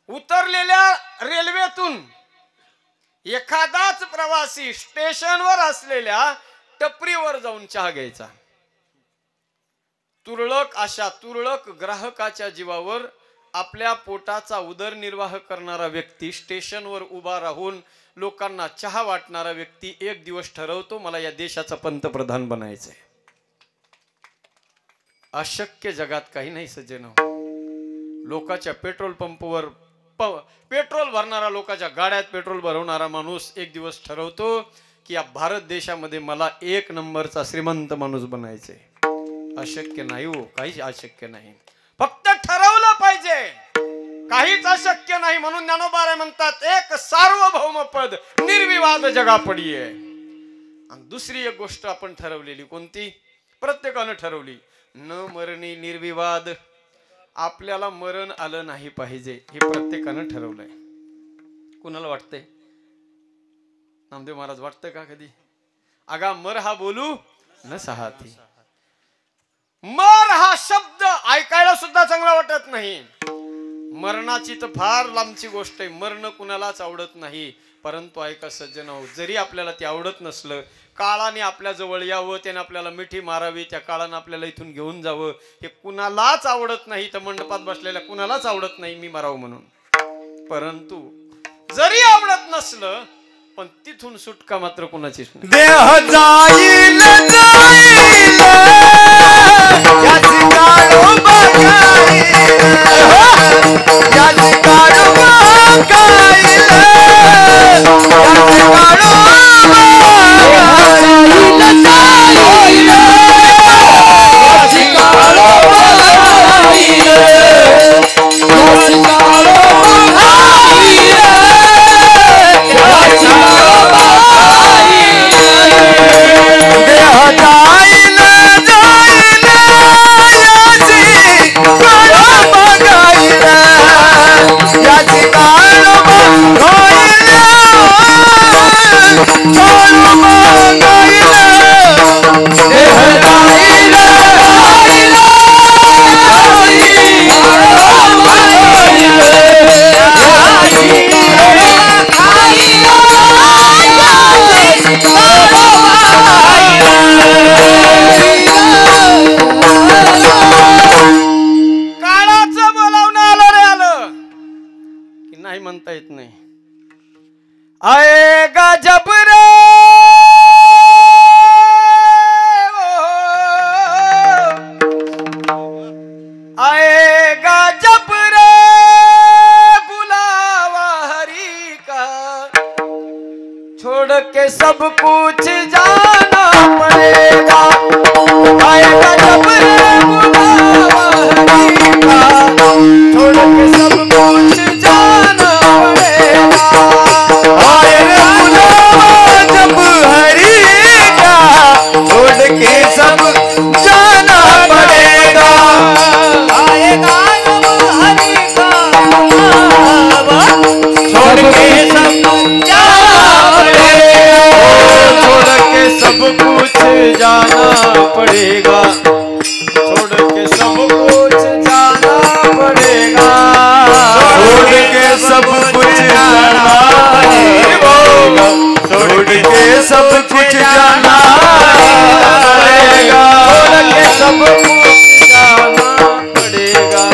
उतरलेल्या रेल्वेतून एखादाच प्रवासी स्टेशनवर असलेल्या टपरीवर जाऊन चहा घ्यायचा. तुरळक अशा तुरळक ग्राहकाच्या जीवावर आपल्या पोटाचा उदरनिर्वाह करणारा व्यक्ती, स्टेशनवर उभा राहून लोकांना चहा वाटणारा व्यक्ती एक दिवस ठरवतो, मला या देशाचा पंतप्रधान बनायचंय. अशक्य जगात काही नाही सज्जन. लोकांच्या पेट्रोल पंपवर पेट्रोल भरणारा, लोकांच्या गाड्यात पेट्रोल भरवणारा माणूस एक दिवस ठरवतो की या भारत देशामध्ये मला 1 नंबरचा श्रीमंत माणूस बनायचंय. अशक्य नाही हो, काहीच अशक्य नाही, फक्त ठरवलं पाहिजे. काहीच अशक्य नाही. म्हणून ज्ञानोबा म्हणतात, एक सार्वभौम पद निर्विवाद जगा पडी आहे. आणि दुसरी एक गोष्ट आपण ठरवलेली, कोणती? प्रत्येकानं ठरवली, न मरणी निर्विवाद. आपल्याला मरण आलं नाही पाहिजे, हे प्रत्येकानं ठरवलंय. कुणाला वाटतंय? नामदेव महाराज वाटतंय का कधी? अगा मर हा बोलू न सहाती. मर हा शब्द ऐकायला सुद्धा चांगला वाटत नाही. मरणाची तर फार लांबची गोष्ट आहे. मरण कुणालाच आवडत नाही. परंतु ऐका सज्जनो, जरी आपल्याला ते आवडत नसलं, काळाने आपल्या जवळ यावं, त्याने आपल्याला मिठी मारावी, त्या काळानं आपल्याला इथून घेऊन जावं, हे कुणालाच आवडत नाही. तर मंडपात बसलेल्या कुणालाच आवडत नाही मी मरावं म्हणून. परंतु जरी आवडत नसलं, पण तिथून सुटका मात्र कुणाचीच नाही. देह जाईल जाईल याची काळो बघाईल, याची काळो बघाईल, याची काळो बघाईल, याची काळो बघाईल, याची काळो बघाईल, याची काळो बघाईल. देह जाईल जाईल याची काळो बघाईल, याची काळो बघाईल, काळो बघाईल. देह जाईल जाईल याची काळो बघाईल, याची काळो बघाईल, याची काळो काळाचं बोलावणं आलं रे आलं की नाही म्हणता येत नाही. आएगा जब रे आएगा जब के सब कुछ जाना पड़ेगा आएगा जब रे बुलावा हरि का छोड़ के सब कुछ जाना पड़ेगा आएगा बुलावा जब हरि का छोड़ के सब जाना पड़ेगा आएगा जब हरि का बुलावा छोड़ के सब जाना पड़ेगा छोड़ के सब कुछ जाना पड़ेगा छोड़ के सब कुछ जाना पड़ेगा छोड़ के सब कुछ जाना पड़ेगा छोड़ के सब कुछ जाना पड़ेगा छोड़ के सब कुछ जाना पड़ेगा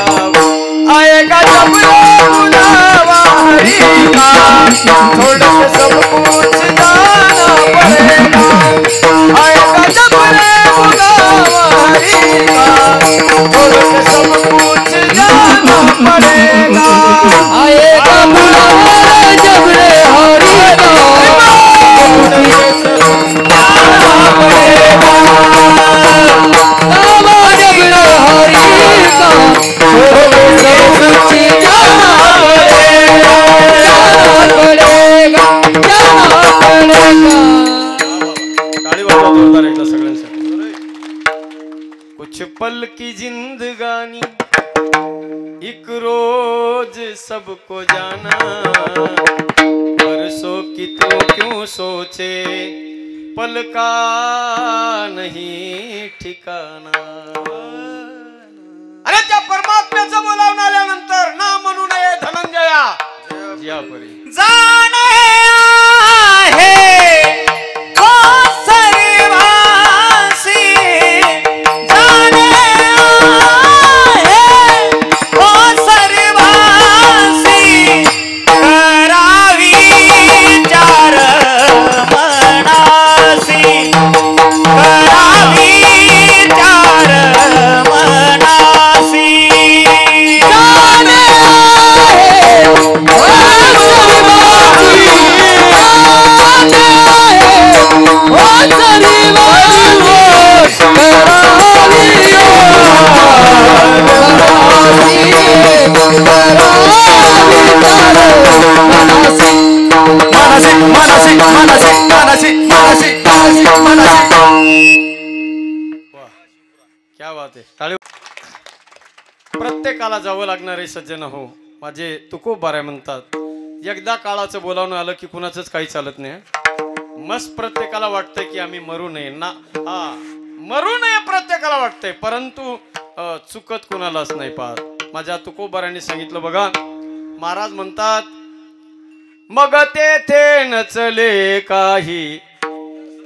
आएगा जब रे बुलावा हरि का छोड़ के सब कुछ जाना पड़ेगा आएगा जब रे बुलावा हरि का छोड़ के सब कुछ जाना पड़ेगा आएगा बुलावा जब रे हरि का छोड़ के सब जाना पड़ेगा बाबा जब रे हरि का छोड़ के सब कुछ जाना पड़ेगा ताली बजाओ जोरदार एकदा सगळ्यांसाठी कुछ पल की जिंदगानी एक रोज सबको जाना बरसों की तो क्यों सोचे पल का नहीं ठिकाणा अरे त्या परमात्म्याचं बोलावून आल्यानंतर ना म्हणू नये धनंजया या परी जाने आहे वो सर्वासी जाने आहे वो सर्वासी करावी चार मनासी करावी चार मनासी जाने आहे वो क्या बात आहे टाळी प्रत्येकाला जावं लागणारे सज्जन हो माझे तुकोबाऱ्या म्हणतात एकदा काळाचं बोलावणं आलं की कुणाचंच काही चालत नाही मस्त प्रत्येकाला वाटतंय की आम्ही मरू नये ना मरू नये प्रत्येकाला वाटतंय परंतु चुकत कुणालाच नाही पाहत माझ्या तुकोबाऱ्यांनी सांगितलं बघा महाराज म्हणतात मग तेथे नचले काही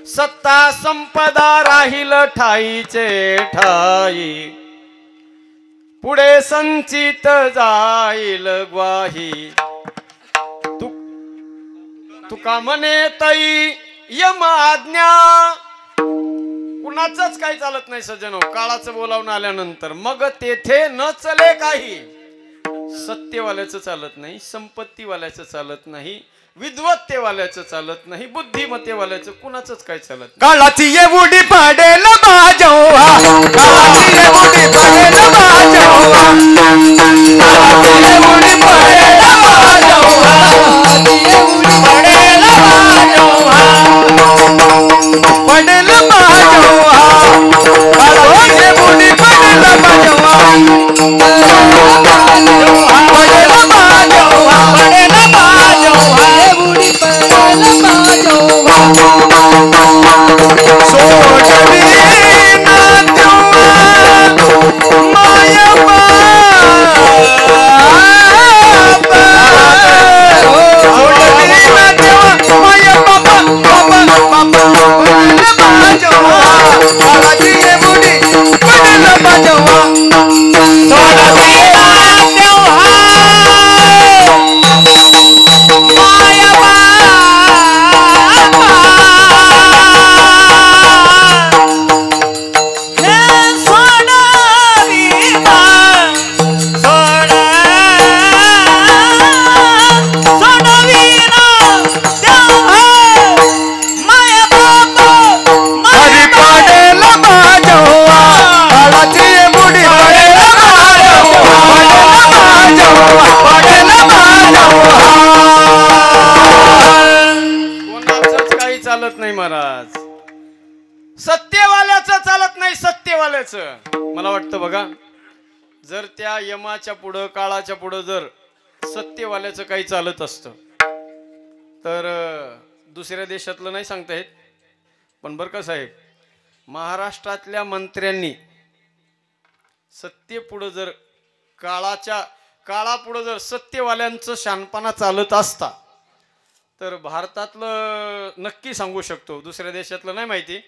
सत्ता संपदा राहील ठाईचे ठाई पुढे संचित जाईल ग्वाही तुका म्हणे तई यम आज्ञा कुणाचंच काही चालत नाही सज्जनो काळाचं बोलावून आल्यानंतर मग तेथे न चले काही सत्यवाल्याचं चालत नाही संपत्तीवाल्याचं चालत नाही विद्वत्तेवाल्याचं चालत नाही बुद्धिमत्तेवाल्याचं कुणाचंच काय चालत नाही काळाची एवढी पडेल बाजवा काळाची एवढी पडेल बाजवा काळाची एवढी पडेल बाजवा एवढी पडेल बाजवा पडेल बाजवा काळाची एवढी पडेल बाजवा पडेल बाजवा पडेल बाजवा एवढी पडेल बाजवा सोडली ना तेव्हा माया बाबा सोडली ना तेव्हा माया बाबा बाबा बाबा पडलं बाजवा काळाची एवढी पडलं बाजवा सोडली ना तेव्हा माया बाबा मला वाटतं बघा, जर त्या यमाच्या पुढं काळाच्या पुढं जर सत्यवाल्याचं काही चालत असतं तर दुसऱ्या देशातलं नाही सांगता येत, पण बरं का साहेब, महाराष्ट्रातल्या मंत्र्यांनी सत्य पुढं जर काळापुढं जर सत्यवाल्यांचं शानपणा चालत असता तर भारतातलं नक्की सांगू शकतो, दुसऱ्या देशातलं नाही माहिती,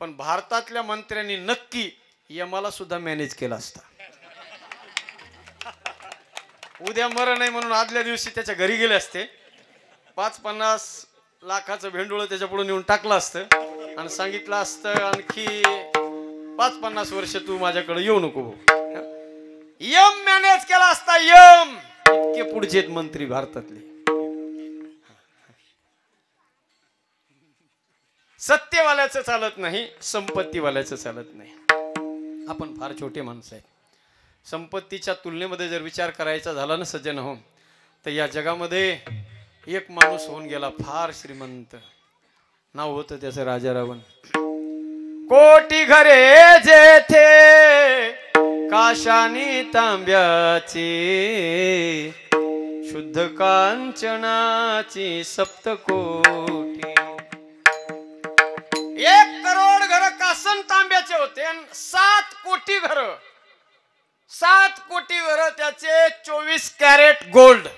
पण भारतातल्या मंत्र्यांनी नक्की यमाला सुद्धा मॅनेज केला असता. उद्या मरण नाही म्हणून आदल्या दिवशी त्याच्या घरी गेले असते, 5-50 लाखाचं भेंडोळ त्याच्या पुढे नेऊन टाकलं असतं आणि सांगितलं असतं आणखी 5-50 वर्ष तू माझ्याकडे येऊ नको. यम मॅनेज केला असता. यम इतके पुढचे मंत्री भारतातले. सत्यवाल्याचं चालत नाही, संपत्तीवाल्याचं चालत नाही. आपण फार छोटे माणसं आहेत. संपत्तीच्या तुलनेमध्ये जर विचार करायचा झाला ना सज्जन हो, तर या जगामध्ये एक माणूस होऊन गेला फार श्रीमंत. नाव होतं त्याचं राजा रावण. कोटी घरे जेथे काशानी तांब्याची, शुद्ध कांचनाची सप्तकोटी. 1 करोड घर कासन तांब्याचे होते आणि 7 कोटी घर, 7 कोटी घर त्याचे 24 कॅरेट गोल्ड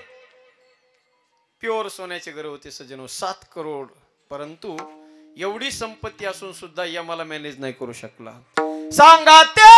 प्युअर सोन्याचे घर होते सज्जनो. 7 करोड. परंतु एवढी संपत्ती असून सुद्धा यमाला मॅनेज नाही करू शकला. सांगा ते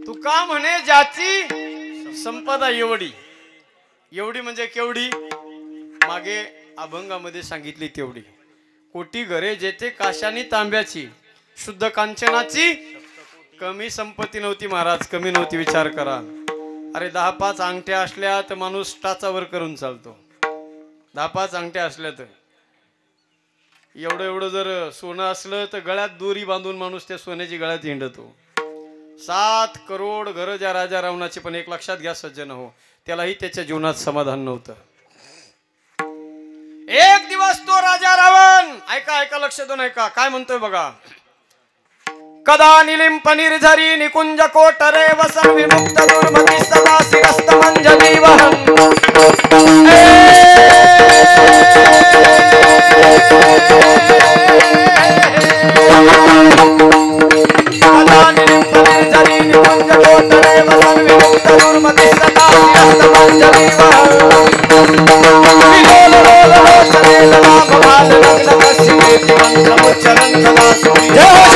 तुका म्हणे ज्याची संपदा एवढी. एवढी म्हणजे केवढी? मागे अभंगामध्ये सांगितली तेवढी. कोटी घरे जेथे काशानी तांब्याची, शुद्ध कांचनाची. कमी संपत्ती नव्हती महाराज, कमी नव्हती. विचार करा. अरे 10-5 अंगठ्या असल्या तर माणूस टाचावर करून चालतो. 10-5 अंगठ्या असल्या तर एवढं जर सोनं असलं तर गळ्यात दोरी बांधून माणूस त्या सोन्याची गळ्यात हिंडतो. 7 करोड घर ज्या राजा रावणाचे. पण एक लक्षात घ्या सज्जन हो, त्यालाही त्याच्या जीवनात समाधान नव्हतं. एक दिवस तो राजा रावण, ऐका लक्ष देऊन ऐका काय म्हणतोय बघा. कदा निलिंप निर्झरी निकुंज कोटरे वसन विमुक्त दुर्मती सदा शिरस्त मंजली वहन. कदा निलिंप निर्झरी निकुंज कोटरे वसन विमुक्त दुर्मती सदा शिरस्त मंजली वहन. विलोल लोल लोचने ललाभ भाल लग्न कश्यपे जीवन मुच्चरन कदा सुनी. जय हो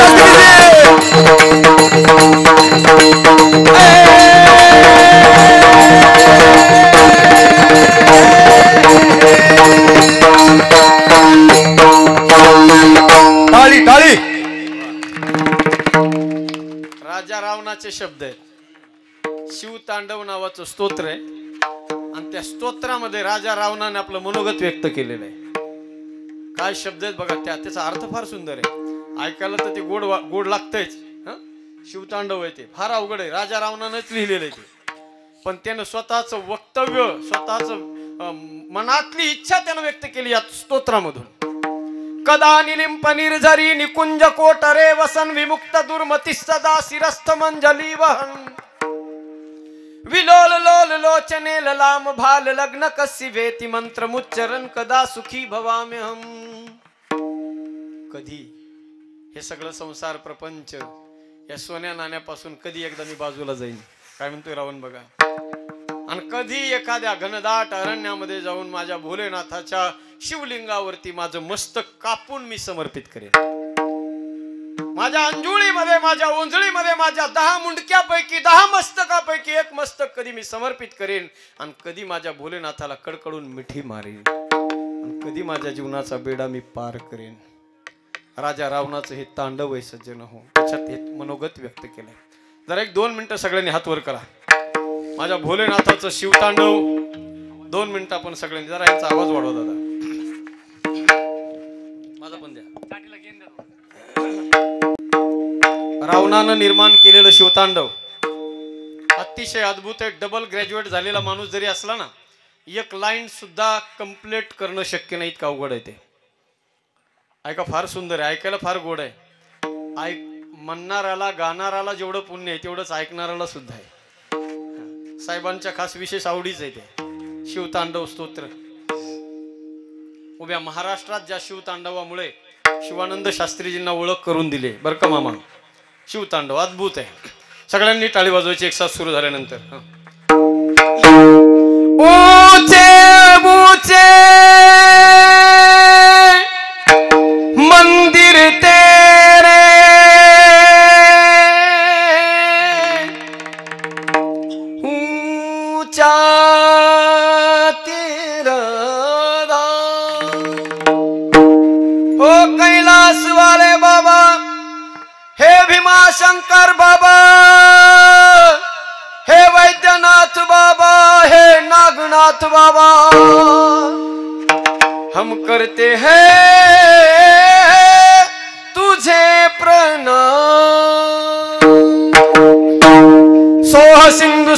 टाळी टाळी. राजा रावणाचे शब्द आहेत. शिवतांडव नावाचं स्तोत्र आहे. आणि त्या स्तोत्रामध्ये राजा रावणाने आपलं मनोगत व्यक्त केलेलं आहे. काय शब्द आहेत बघा, त्याचा अर्थ फार सुंदर आहे. ऐकायला तर ते गोड लागतंयच. शिवतांडव आहे ते फार अवघड आहे. राजा रावणानेच लिहिलेलं आहे ते, पण त्यानं स्वतःच वक्तव्य, स्वतःच मनातली इच्छा त्यानं व्यक्त केली या स्तोत्रामधून. कदा निलिंप निर्झरी निकुंज कोटरे वसन विमुक्त दुर्मती सदा शिरस्थ मंजली वहन विलोल लोल लोचने ललाम भाल लग्न कसी वेति मंत्र मुच्चरण कदा सुखी भवाम्यहम. कधी हे सगळं संसार प्रपंच या सोन्या नाण्यापासून कधी एकदा मी बाजूला जाईन, काय म्हणतोय रावण बघा. आणि कधी एखाद्या घनदाट अरण्यामध्ये जाऊन माझ्या भोलेनाथाच्या शिवलिंगावरती माझं मस्तक कापून मी समर्पित करेन. माझ्या अंजुळीमध्ये, माझ्या ओंजळीमध्ये माझ्या 10 मुंडक्यापैकी 10 मस्तकापैकी एक मस्तक कधी मी समर्पित करेन. आणि कधी माझ्या भोलेनाथाला कडकडून मिठी मारेन. आणि कधी माझ्या जीवनाचा बेडा मी पार करेन. राजा रावणाचं हे तांडव आहे सज्जन हो, त्याच्यात हे मनोगत व्यक्त केलंय. जरा 1-2 मिनिटं सगळ्यांनी हात वर करा. माझ्या भोलेनाथाचं शिवतांडव 2 मिनिटं आपण सगळ्यांनी, जरा यांचा आवाज वाढवा दादा, माझा पण द्या. रावणानं निर्माण केलेलं शिवतांडव अतिशय अद्भुत आहे. डबल ग्रॅज्युएट झालेला माणूस जरी असला ना, एक लाईन सुद्धा कंप्लीट करणं शक्य नाही, इतकं अवघड आहे ते. ऐका, फार सुंदर आहे, ऐकायला फार गोड आहे. म्हणणाऱ्याला गाणाऱ्याला जेवढं पुण्य आहे तेवढंच ऐकणाऱ्याला सुद्धा आहे. साहेबांच्या खास विशेष आवडीच आहे ते शिवतांडव स्तोत्र. उभ्या महाराष्ट्रात ज्या शिवतांडवामुळे शिवानंद शास्त्रीजींना ओळख करून दिली बरं का मामा. शिवतांडव अद्भुत आहे. सगळ्यांनी टाळी वाजवायची एक साथ सुरू झाल्यानंतर. ऊंचे ऊंचे मंदिर तेरे ऊंचा तेरा हो कैलास वाले बाबा, हे भीमाशंकर बाबा, हे वैद्यनाथ बाबा, हे नागनाथ बाबा, हम करते हैं तुझे प्रणाम. सोह सिंधु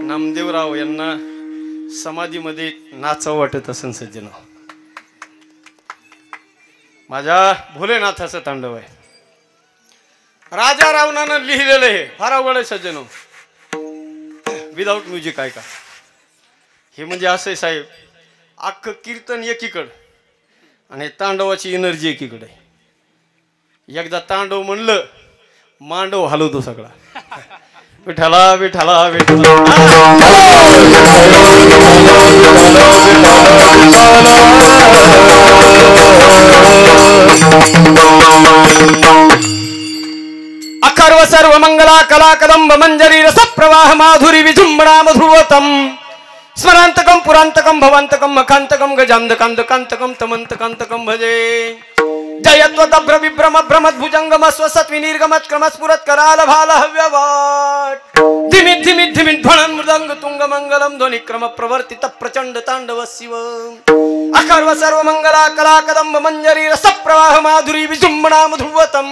नामदेवराव यांना समाधीमध्ये नाचावं वाटत असेल सज्जन. माझ्या भोलेनाथाचं तांडव आहे. राजा रावणानं लिहिलेलं आहे. फार अवघड आहे सज्जन. विदाऊट म्युझिक ऐका. हे म्हणजे असं आहे साहेब, अख्खं कीर्तन एकीकडं आणि तांडवाची एनर्जी एकीकडे. एकदा तांडव म्हणलं मांडव हलवतो सगळा. विठ्ठला विठ्ठला विठ्ठला. अखर्व सर्व मंगला कला कदंब मंजरी रस प्रवाह माधुरी विजुंबणा मधुवतम स्मरांतकम पुरांतकम भवांतकम मखांतकम गजांधकांतकांतकम तमंतकांतकम भजे. जयत्वदभ्र विभ्रम भ्रमत भुजंगम स्वसत विनिर्गमत क्रमस्फुरत कराल भाल हव्यवाट धिमित धिमित धिमित ध्वनन मृदंग तुंग मंगलम ध्वनि क्रम प्रवर्तित प्रचंड तांडव शिव. अखर्व सर्व मंगला कला कदंब मंजरी रस प्रवाह माधुरी विजुंबणा मधुवतम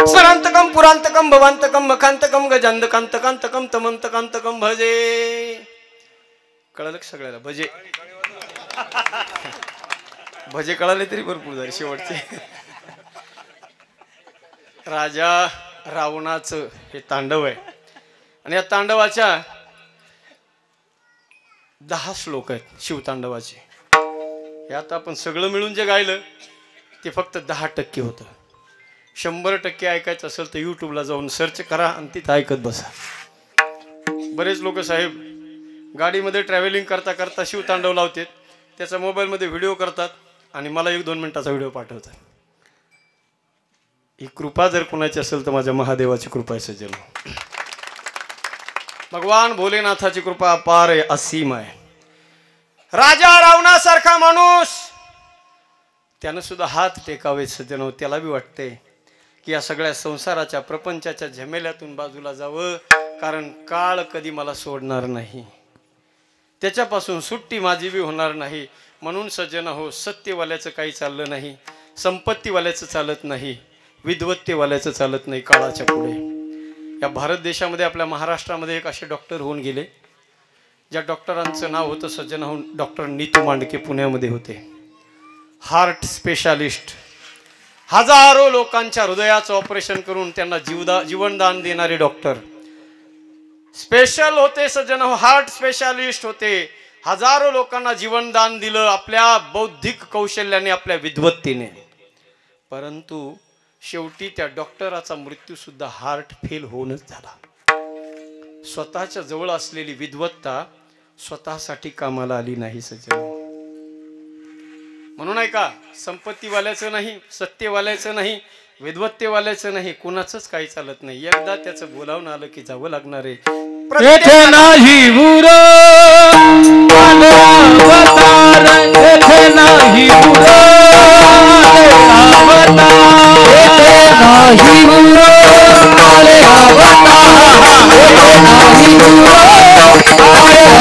स्मरांतकम पुरांतकम भवांतकम मखांतकम गजांधकांतकांतकम तमंतकांतकम भजे. कळलं सगळ्याला भजे. भजे कळाले तरी भरपूर झाले शेवटचे. राजा रावणाचं हे तांडव आहे आणि या तांडवाच्या 10 श्लोक आहेत शिवतांडवाचे. हे आता आपण सगळं मिळून जे गायलं ते फक्त 10% होतं. 100% ऐकायचं असेल तर यूट्यूबला जाऊन सर्च करा आणि तिथं ऐकत बसा. बरेच लोक साहेब गाडीमध्ये ट्रॅव्हलिंग करता करता शिवतांडव लावतात, त्याचा मोबाईलमध्ये व्हिडिओ करतात आणि मला 1-2 मिनिटाचा व्हिडिओ पाठवतात. ही कृपा जर कोणाची असेल तर माझ्या महादेवाची कृपा आहे सज्जन. भगवान भोलेनाथाची कृपा अपार आहे, असीम आहे. राजा रावणासारखा माणूस त्यानं सुद्धा हात टेकावे सज्जन. त्याला बी वाटते की या सगळ्या संसाराच्या प्रपंचाच्या झमेल्यातून बाजूला जावं, कारण काळ कधी मला सोडणार नाही, त्याच्यापासून सुट्टी माझी बी होणार नाही. म्हणून सज्जन हो, सत्यवाल्याचं काही चाललं नाही, संपत्तीवाल्याचं चालत नाही, विद्वत्तेवाल्याचं चालत नाही काळाच्या पुढे. या भारत देशामध्ये आपल्या महाराष्ट्रामध्ये एक असे डॉक्टर होऊन गेले, ज्या डॉक्टरांचं नाव होतं सज्जन हो डॉक्टर नीतू मांडके. पुण्यामध्ये होते, हार्ट स्पेशालिस्ट. हजारो लोकांच्या हृदयाचं ऑपरेशन करून त्यांना जीवनदान देणारे डॉक्टर. स्पेशल होते सज्जन हो, हार्ट स्पेशालिस्ट होते. हजारो लोकांना जीवनदान दिलं आपल्या बौद्धिक कौशल्याने, आपल्या विद्वत्तेने. परंतु शेवटी त्या डॉक्टराचा मृत्यू सुद्धा हार्ट फेल होऊनच झाला. स्वतःच्या जवळ असलेली विद्वत्ता स्वतःसाठी कामाला आली नाही सज्जन. म्हणून ऐका, संपत्तीवाल्याचं नाही, सत्यवाल्याचं नाही, विद्वत्तेवाल्याचं नाही, कुणाचंच काही चालत नाही. एकदा त्याचं बोलावून आलं की जावं लागणार आहे. येथे नाही उर अवतार, येथे नाही उर अवतार, येथे नाही उर अवतार, येथे नाही उर अवतार,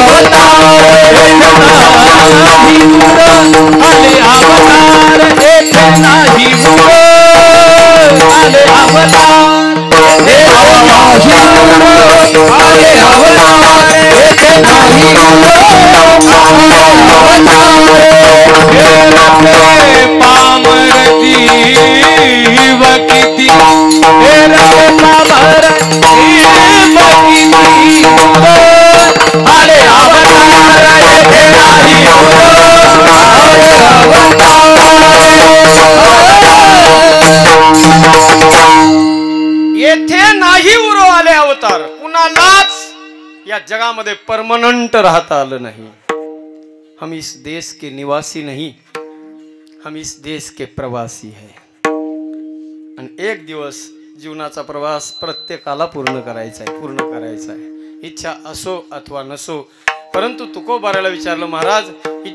येथे नाही उर आले अवतार, कुणालाच या जगामध्ये परमनंट राहता आलं नाही. हम इस देश के निवासी नहीं, हम इस देश के प्रवासी है. आणि एक दिवस जीवनाचा प्रवास प्रत्येकाला पूर्ण करायचा आहे. इच्छा असो अथवा नसो. परंतु तुकोबाराला विचारलं, महाराज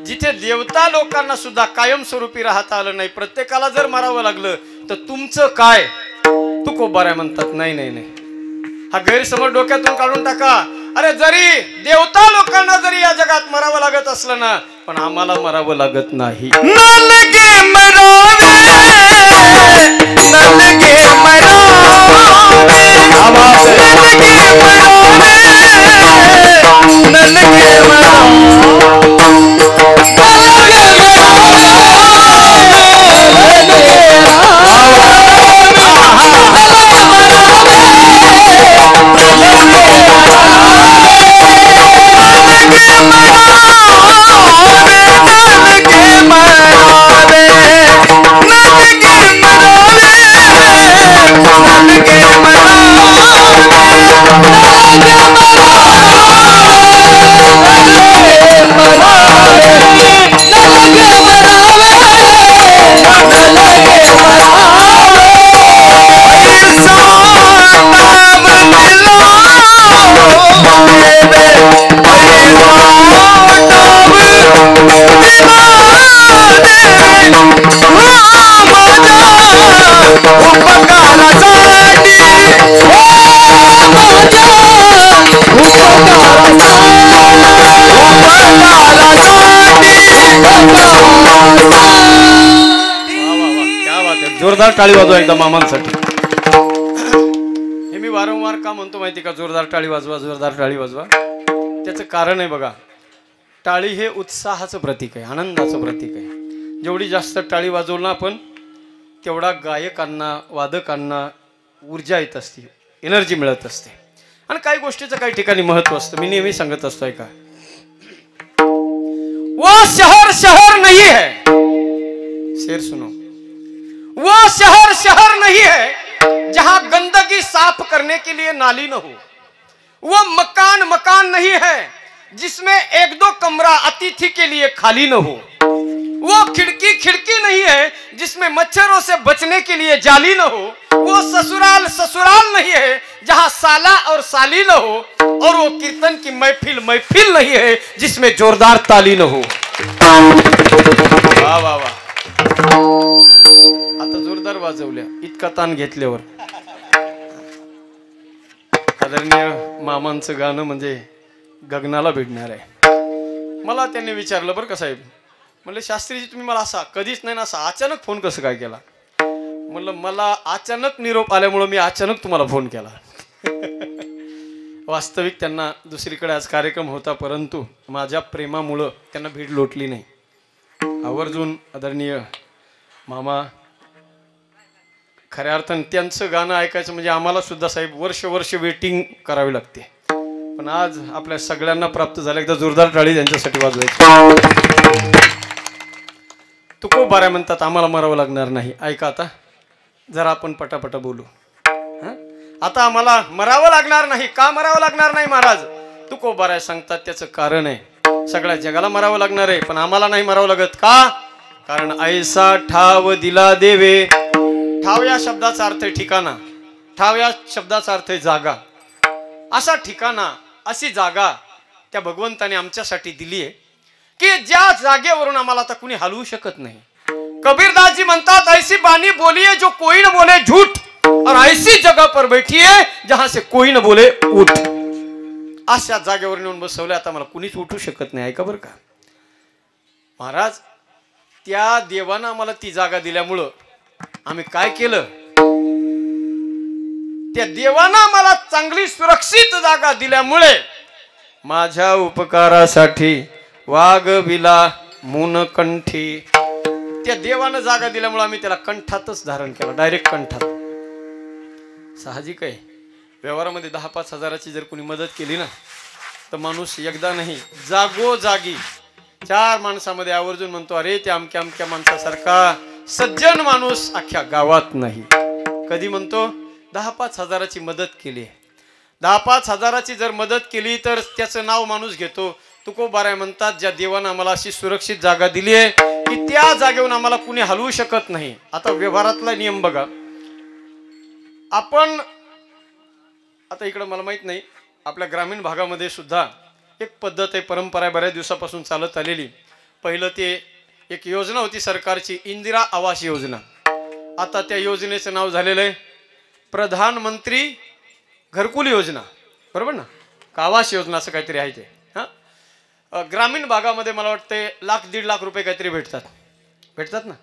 जिथे देवता लोकांना सुद्धा कायमस्वरूपी राहता आलं नाही, प्रत्येकाला जर मारावं लागलं तर तुमचं काय? तुकोबारा म्हणतात, नाही नाही नाही, हा गैरसमज डोक्यातून काढून टाका. अरे जरी देवता लोकांना जरी या जगात मरावं लागत असलं ना, पण आम्हाला मरावं लागत नाही. नलगे मरावे, नलगे मरावे, नलगे मरावे, नलगे जोरदार टाळी वाजवा एकदा मामांसाठी. हे मी वारंवार का म्हणतो माहिती का, जोरदार टाळी वाजवा, जोरदार टाळी वाजवा. त्याचं कारण आहे बघा, टाळी हे उत्साहाचं प्रतीक आहे, आनंदाचं प्रतीक आहे. जेवढी जास्त टाळी वाजवलं ना आपण, तेवढा गायकांना वादकांना ऊर्जा येत असते, एनर्जी मिळत असते. आणि काही गोष्टीचं काही ठिकाणी महत्व असतं. मी नेहमी सांगत असतोय का, वो शहर शहर नहीं है, शेर सुनो, वो शहर शहर नहीं है जहां गंदगी साफ करने के लिए नाली न हो. वो मकान मकान नहीं है जिसमें एक दो कमरा अतिथि के लिए खाली न हो. वो खिड़की खिड़की नहीं है जिसमें मच्छरों से बचने के लिए जाली न हो. वो ससुराल ससुराल नहीं है जहां साला और साली न हो. और वो कीर्तन की महफिल महफिल नहीं है जिसमें जोरदार ताली न हो. वाह वाह वाह. आता जोरदार वाजवल्या, इतका ताण घेतल्यावर. आदरणीय मामांचं गाणं म्हणजे गगनाला भिडणार आहे. मला त्यांनी विचारलं, बरं का साहेब, म्हणलं शास्त्रीजी तुम्ही मला असा कधीच नाही ना असा अचानक फोन कसं काय केला? म्हणलं मला अचानक निरोप आल्यामुळं मी अचानक तुम्हाला फोन केला. वास्तविक त्यांना दुसरीकडे आज कार्यक्रम होता, परंतु माझ्या प्रेमामुळं त्यांना भीड लोटली नाही. आवर्जून आदरणीय मामा, खऱ्या अर्थानं त्यांचं गाणं ऐकायचं म्हणजे आम्हाला सुद्धा साहेब वर्ष वर्ष वेटिंग करावी लागते. पण आज आपल्या सगळ्यांना प्राप्त झालं. एकदा जोरदार टाळी त्यांच्यासाठी वाजवायची. तुकोबारा म्हणतात आम्हाला मरावं लागणार नाही. ऐका आता जरा आपण पटापटा बोलू. आता आम्हाला मरावं लागणार नाही. का मरावं लागणार नाही महाराज? तुकोबारा सांगतात त्याचं कारण आहे. सगळ्या जगाला मरावं लागणार आहे, पण आम्हाला नाही मरावं लागत. का? कारण ऐसा ठाव दिला देवे. ठाव या शब्दाचा अर्थ आहे ठिकाणा. ठाव या शब्दाचा अर्थ आहे जागा. असा ठिकाणा, अशी जागा त्या भगवंताने आमच्यासाठी दिली आहे की ज्या जागेवरून आम्हाला आता कुणी हलवू शकत नाही. कबीरदासजी म्हणतात, ऐसी बानी बोलिए जो कोई न बोले झूठ, और ऐसी जगह पर बैठिए जहां से कोई न बोले उठ. अशा जागेवर नेऊन बसवले, आता मला कुणीच उठू शकत नाही. ऐका बरं का महाराज, त्या देवानं आम्हाला ती जागा दिल्यामुळं आम्ही काय केलं? त्या देवानं आम्हाला चांगली सुरक्षित जागा दिल्यामुळे माझ्या उपकारासाठी वाघविला मुनकंठी. त्या देवानं जागा दिल्यामुळे आम्ही त्याला कंठातच धारण केलं, डायरेक्ट कंठात. साहजिक आहे, व्यवहारामध्ये 10-5 हजाराची जर कोणी मदत केली ना, तर माणूस एकदा नाही जागोजागी 4 माणसामध्ये आवर्जून म्हणतो, अरे त्या अमक्या अमक्या माणसासारखा सज्जन माणूस अख्ख्या गावात नाही. कधी म्हणतो? 10-5 हजाराची मदत केली. 10-5 हजाराची जर मदत केली तर त्याचं नाव माणूस घेतो. तुकोबाराय म्हणतात, ज्या देवानं आम्हाला अशी सुरक्षित जागा दिली आहे की त्या जागेवरून आम्हाला कुणी हलवू शकत नाही. आता व्यवहारातला नियम बघा. आपण आता इकडं मला माहित नाही, आपल्या ग्रामीण भागामध्ये सुद्धा एक पद्धत आहे, परंपरा आहे, बऱ्याच दिवसापासून चालत आलेली. पहिलं ते एक योजना होती सरकारची, इंदिरा आवास योजना. आता त्या योजनेचं नाव झालेलं आहे प्रधानमंत्री घरकुल योजना, बरोबर ना, का आवास योजना असं काहीतरी आहे ते. हां, ग्रामीण भागामध्ये मला वाटते 1-1.5 लाख रुपये काहीतरी भेटतात ना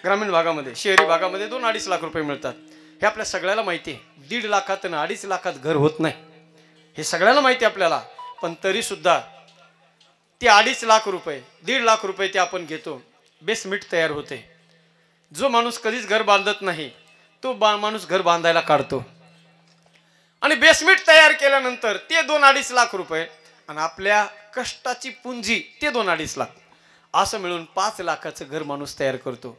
ग्रामीण भागामध्ये. शहरी भागामध्ये 2-2.5 लाख रुपये मिळतात. हे आपल्या सगळ्याला माहिती आहे. 1.5 लाखात आणि 2.5 लाखात घर होत नाही, हे सगळ्याला माहिती आहे आपल्याला. पण तरी सुद्धा ते 2.5 लाख रुपये 1.5 लाख रुपये ते आपण घेतो. बेसमेंट तयार होते. जो माणूस कधीच घर बांधत नाही तो माणूस घर बांधायला काढतो. आणि बेसमेंट तयार केल्यानंतर ते 2-2.5 लाख रुपये आणि आपल्या कष्टाची पुंजी ते 2-2.5 लाख असं मिळून 5 लाखाचं घर माणूस तयार करतो.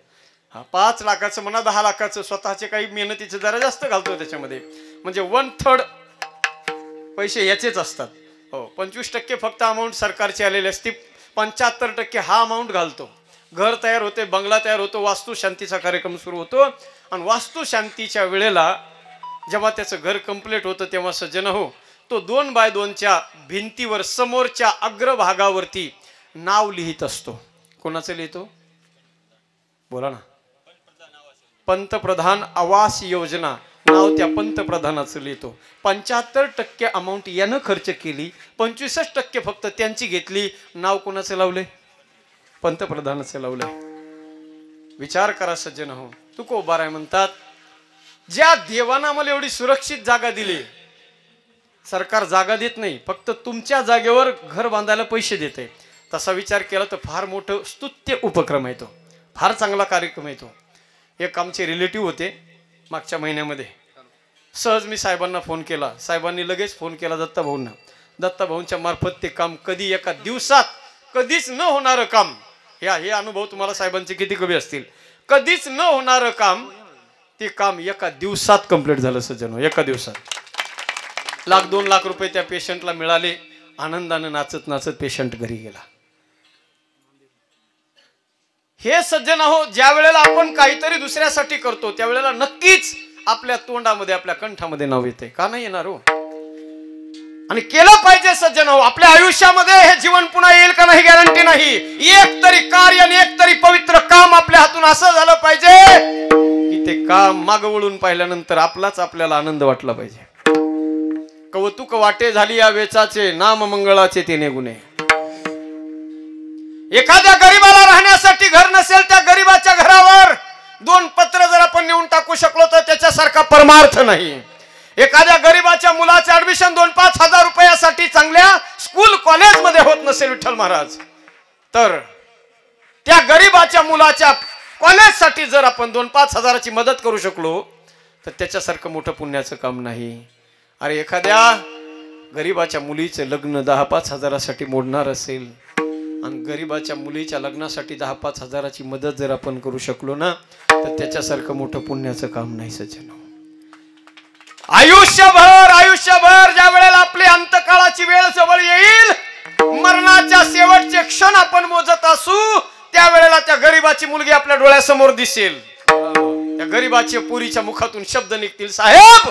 हा 5 लाखाचं म्हणा 10 लाखाचं स्वतःचे काही मेहनतीचे जरा जास्त घालतो त्याच्यामध्ये, म्हणजे 1/3 पैसे याचेच असतात. हो, 25% फक्त अमाऊंट सरकारची आलेली असते, 75% हा अमाऊंट घालतो. घर तयार होते, बंगला तयार होतो, वास्तुशांतीचा कार्यक्रम सुरू होतो. आणि वास्तुशांतीच्या वेळेला जेव्हा त्याचं घर कंप्लीट होतं तेव्हा सज्जन हो, तो 2x2च्या भिंतीवर समोरच्या अग्रभागावरती नाव लिहित असतो. कोणाचं लिहितो बोला ना? पंतप्रधान आवास योजना नाव त्या पंतप्रधानाचं लिहितो. 75% अमाऊंट यानं खर्च केली, 25% फक्त त्यांची घेतली. नाव कोणाचं लावले? पंतप्रधानाचं लावलंय. विचार करा सज्जन हो. तुकोबाराय म्हणतात, ज्या देवानं आम्हाला एवढी सुरक्षित जागा दिली, सरकार जागा देत नाही, फक्त तुमच्या जागेवर घर बांधायला पैसे देते. तसा विचार केला तर फार मोठं स्तुत्य उपक्रम आहे तो, फार चांगला कार्यक्रम आहे तो. एक आमचे रिलेटिव्ह होते मागच्या महिन्यामध्ये. सहज मी साहेबांना फोन केला, साहेबांनी लगेच फोन केला दत्ताभाऊंना. दत्ताभाऊंच्या मार्फत ते काम कधी एका दिवसात, कधीच न होणारं काम, हे अनुभव तुम्हाला साहेबांचे किती कमी असतील, कधीच न होणारं काम ते काम एका दिवसात कंप्लीट झालं सज्जनो. एका दिवसात 1-2 लाख रुपये त्या पेशंटला मिळाले. आनंदानं नाचत नाचत पेशंट घरी गेला. हे सज्जन हो, ज्या वेळेला आपण काहीतरी दुसऱ्यासाठी करतो त्यावेळेला नक्कीच आपल्या तोंडामध्ये, आपल्या कंठामध्ये नाव येते. का नाही येणार हो? आणि केलं पाहिजे सज्जन हो. आपल्या आयुष्यामध्ये हे जीवन पुन्हा येईल का नाही गॅरंटी नाही. एक तरी कार्य आणि एक तरी पवित्र काम आपल्या हातून असं झालं पाहिजे की ते काम मागं वळून पाहिल्यानंतर आपलाच आपल्याला आनंद वाटला पाहिजे. कौतुक वाटे झाली या वेचाचे, नाम मंगळाचे तिने गुणे. एखाद्या गरीबाला राहण्यासाठी घर नसेल, त्या गरीबाच्या घरावर 2 पत्र जर आपण नेऊन टाकू शकलो तर त्याच्यासारखा परमार्थ नाही. एखाद्या गरीबाच्या मुलाचे ऍडमिशन 2-5 हजार रुपयासाठी चांगल्या स्कूल कॉलेजमध्ये होत नसेल विठ्ठल महाराज, तर त्या गरीबाच्या मुलाच्या कॉलेजसाठी जर आपण 2-5 हजाराची मदत करू शकलो तर त्याच्यासारखं मोठं पुण्याचं काम नाही. अरे एखाद्या गरीबाच्या मुलीचं लग्न 10-5 हजारासाठी मोडणार असेल आणि गरीबाच्या मुलीच्या लग्नासाठी 10-5 हजाराची मदत जर आपण करू शकलो ना तर त्याच्यासारखं मोठं पुण्याचं काम नाही सज्जनो. आयुष्यभर ज्या वेळेला आपली अंतकाळाची वेळ जवळ येईल, मरणाच्या शेवटचे क्षण आपण मोजत असू, त्यावेळेला त्या गरीबाची मुलगी आपल्या डोळ्यासमोर दिसेल. त्या गरीबाच्या पुरीच्या मुखातून शब्द निघतील, साहेब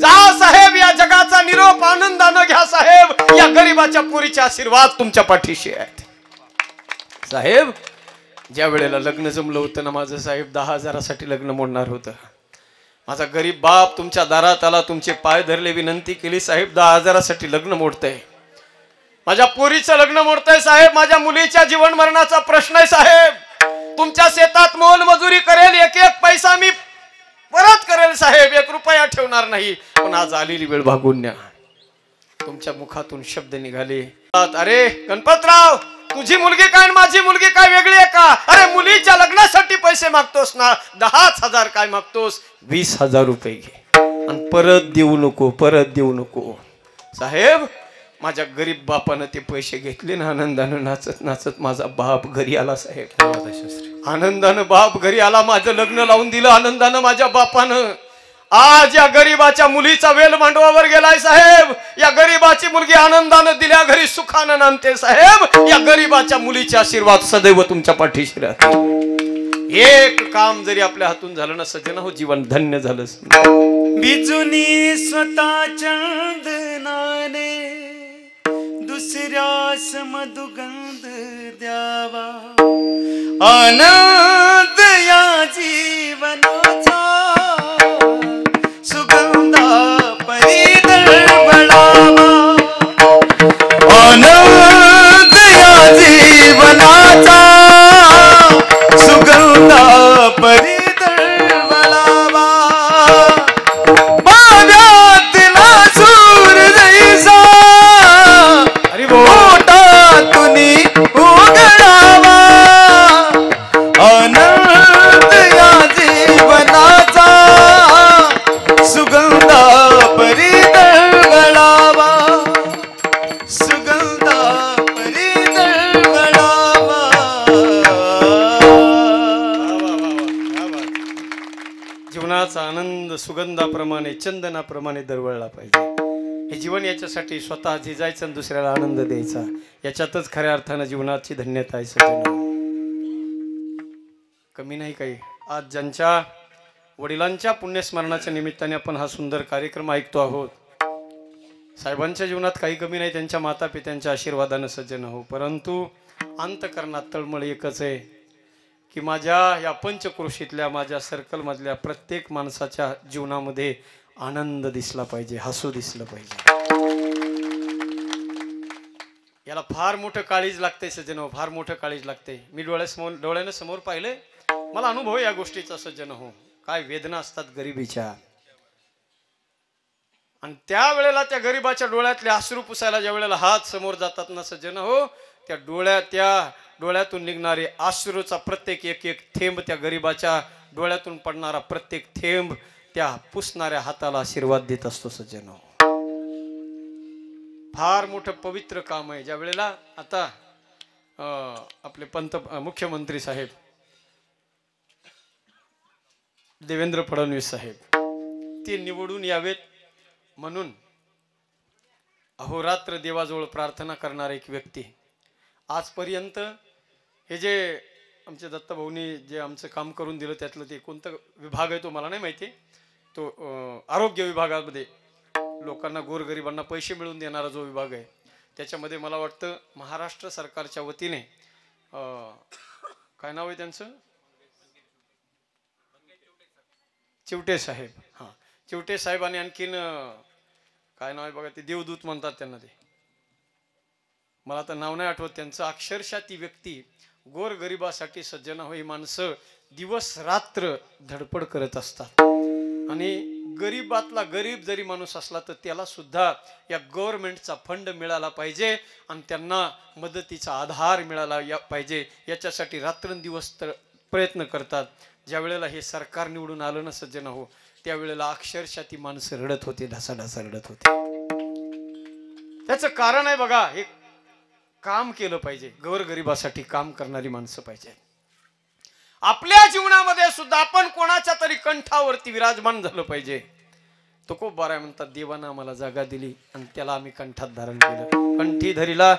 जा साहेब, या जगाचा निरोप आनंदानं घ्या साहेब, या गरीबाच्या पुरीचे आशीर्वाद तुमच्या पाठीशी आहेत. साहेब, ज्या वेळेला लग्न जमलं होतं ना माझं साहेब, 10 हजारासाठी लग्न मोडणार होतं. माझा गरीब बाप तुमच्या दारात आला, तुमचे पाय धरले, विनंती केली, साहेब 10 हजारासाठी लग्न मोडतंय, माझ्या पोरीचं लग्न मोडतंय साहेब, माझ्या मुलीच्या जीवन मरणाचा प्रश्न आहे साहेब, तुमच्या शेतात मोलमजुरी करेल, एक पैसा मी परत करेल साहेब, 1 रुपया ठेवणार नाही, पण आज आलेली वेळ भागून न्या. तुमच्या मुखातून शब्द निघाले, अरे गणपतराव, तुझी मुलगी काय माझी मुलगी काय वेगळी आहे का? अरे मुलीच्या लग्नासाठी पैसे मागतोस ना, 10 हजार काय मागतोस, 20 हजार रुपये घे आणि परत देऊ नको. साहेब, माझ्या गरीब बापानं ते पैसे घेतले ना, आनंदानं नाचत नाचत माझा बाप घरी आला साहेब, आनंदानं बाप घरी आला, माझं लग्न लावून दिलं आनंदानं माझ्या बापानं. आज या गरीबाच्या मुलीचा वेल मांडवावर गेलाय साहेब. या गरीबाची मुलगी आनंदानं दिल्या घरी सुखानं नांदते साहेब. या गरीबाच्या मुलीचे आशीर्वाद सदैव तुमच्या पाठीशी राहतील. एक काम जरी आपल्या हातून झालं ना सज्जन हो, जीवन धन्य झालं. बिजुनी स्वतः चंदनाने दुसऱ्यास मधुगंध द्यावा. आनंद या जीवनाचा सुगंधा परी दळवळावा. आनंद या जीवनाचा सुगंधा परी दळवळावा. पाव्यातला सूर जैसा पोटातुनी उघडावा. आनंद या जीवनाचा सुगंधा परी दळवळावा. सुगंधा परी दळवळावा. जीवनाचा आनंद सुगंधाप्रमाणे चंदनाप्रमाणे दरवळला पाहिजे. हे जीवन याच्यासाठी स्वतः झिजायचं आणि दुसऱ्याला आनंद द्यायचा, याच्यातच खऱ्या अर्थानं जीवनाची धन्यता आहे सज्जन. कमी नाही काही. आज ज्यांच्या वडिलांच्या पुण्यस्मरणाच्या निमित्ताने आपण हा सुंदर कार्यक्रम ऐकतो आहोत, साहेबांच्या जीवनात काही कमी नाही. त्यांच्या माता पित्यांच्या आशीर्वादानं सज्जन हो. परंतु अंतकरणात तळमळ एकच आहे की माझ्या या पंचक्रोशीतल्या माझ्या सर्कलमधल्या प्रत्येक माणसाच्या जीवनामध्ये आनंद दिसला पाहिजे, हसू दिसलं पाहिजे. याला फार मोठं काळीज लागतंय सज्जन हो, फार मोठं काळीज लागतंय. मी डोळ्यानं समोर पाहिले, मला अनुभव या गोष्टीचा सज्जन हो. काय वेदना असतात गरिबीच्या. आणि त्या वेळेला त्या गरिबाच्या डोळ्यातले अश्रू पुसायला ज्या वेळेला हात समोर जातात ना सज्जन हो, त्या डोळ्यातून निघणारे अश्रूचा प्रत्येक एक एक थेंब, त्या गरिबाच्या डोळ्यातून पडणारा प्रत्येक थेंब त्या पुसणाऱ्या हाताला आशीर्वाद देत असतो सज्जन हो. फार मोठं पवित्र काम आहे. ज्या वेळेला आता आपले मुख्यमंत्री साहेब देवेंद्र फडणवीस साहेब ते निवडून यावेत म्हणून अहोरात्र देवाजवळ प्रार्थना करणारा एक व्यक्ती. आजपर्यंत हे जे आमच्या दत्तभाऊनी जे आमचं काम करून दिलं त्यातलं ते कोणतं विभाग आहे तो मला नाही माहिती. तो आरोग्य विभागामध्ये लोकांना गोरगरिबांना पैसे मिळवून देणारा जो विभाग आहे त्याच्यामध्ये मला वाटतं महाराष्ट्र सरकारच्या वतीने काय नाव आहे त्यांचं, चिवटे साहेब. हां, चिवटे साहेब. आणि आणखीन काय नाव आहे बघा, ते देवदूत म्हणतात त्यांना. ते मला आता नाव नाही आठवत त्यांचं. अक्षरशः ती व्यक्ती गोरगरिबासाठी सज्जन हो, ही माणसं दिवस रात्र धडपड करत असतात. आणि गरीबातला गरीब जरी माणूस असला तर त्याला सुद्धा या गव्हर्नमेंटचा फंड मिळाला पाहिजे आणि त्यांना मदतीचा आधार मिळाला पाहिजे, याच्यासाठी रात्रंदिवस प्रयत्न करतात. ज्या वेळेला हे सरकार निवडून आलं ना सज्जन हो, त्यावेळेला अक्षरशः ती माणसं रडत होती, ढासाढासा रडत होती. त्याचं कारण आहे बघा, हे काम केलं पाहिजे. गोरगरिबासाठी काम करणारी माणसं पाहिजे. आपल्या जीवनामध्ये सुद्धा आपण कोणाच्या तरी कंठावरती विराजमान झालं पाहिजे. तो खूप बारा म्हणतात, देवानं आम्हाला जागा दिली आणि त्याला आम्ही कंठात धारण केलं. कंठी धरिला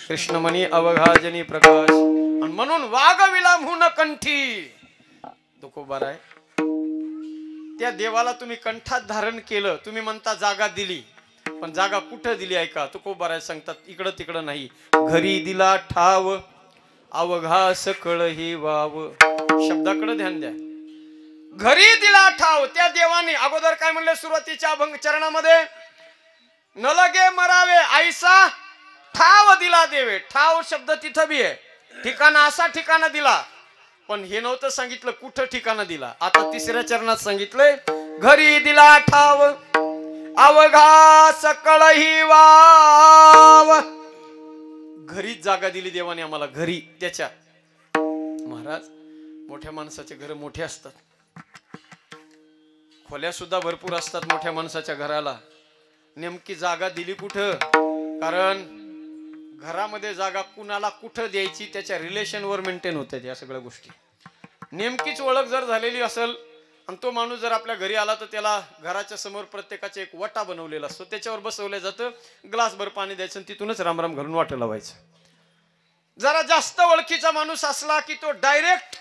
कृष्णमणी अवघाजनी प्रकाश, आणि म्हणून वागविला म्हणून कंठी. तो खूप बारा आहे. त्या देवाला तुम्ही कंठात धारण केलं, तुम्ही म्हणता जागा दिली, पण जागा कुठं दिली आहे का? तो खूप बारा सांगतात, इकडं तिकडं नाही. घरी दिला ठाव अवघा सकळ ही वाव. शब्दाकडे ध्यान द्या. घरी दिला ठाव. त्या देवाने अगोदर काय म्हणले सुरुवातीच्या अभंग चरणामध्ये, न लगे मरावे ऐसा ठाव दिला देवे. ठाव शब्द तिथं बी आहे, ठिकाण असा ठिकाण दिला, पण हे नव्हतं सांगितलं कुठं ठिकाण दिला. आता तिसऱ्या चरणात सांगितलंय, घरी दिला ठाव अवघा सकळ ही वाव. घरीच जागा दिली देवाने आम्हाला, घरी. त्याच्या महाराज मोठ्या माणसाचे घर मोठे असतात, खोल्या सुद्धा भरपूर असतात मोठ्या माणसाच्या घराला. नेमकी जागा दिली कुठं? कारण घरामध्ये जागा कुणाला कुठं द्यायची त्याच्या रिलेशनवर मेंटेन होतात या सगळ्या गोष्टी. नेमकीच ओळख जर झालेली असेल आणि तो माणूस जर आपल्या घरी आला तर त्याला घराच्या समोर प्रत्येकाचा एक वटा बनवलेला असतो, त्याच्यावर बसवलं जातं, ग्लासभर पाणी द्यायचं आणि तिथूनच रामराम घालून वाटं लावायचं. जरा जास्त ओळखीचा माणूस असला की तो डायरेक्ट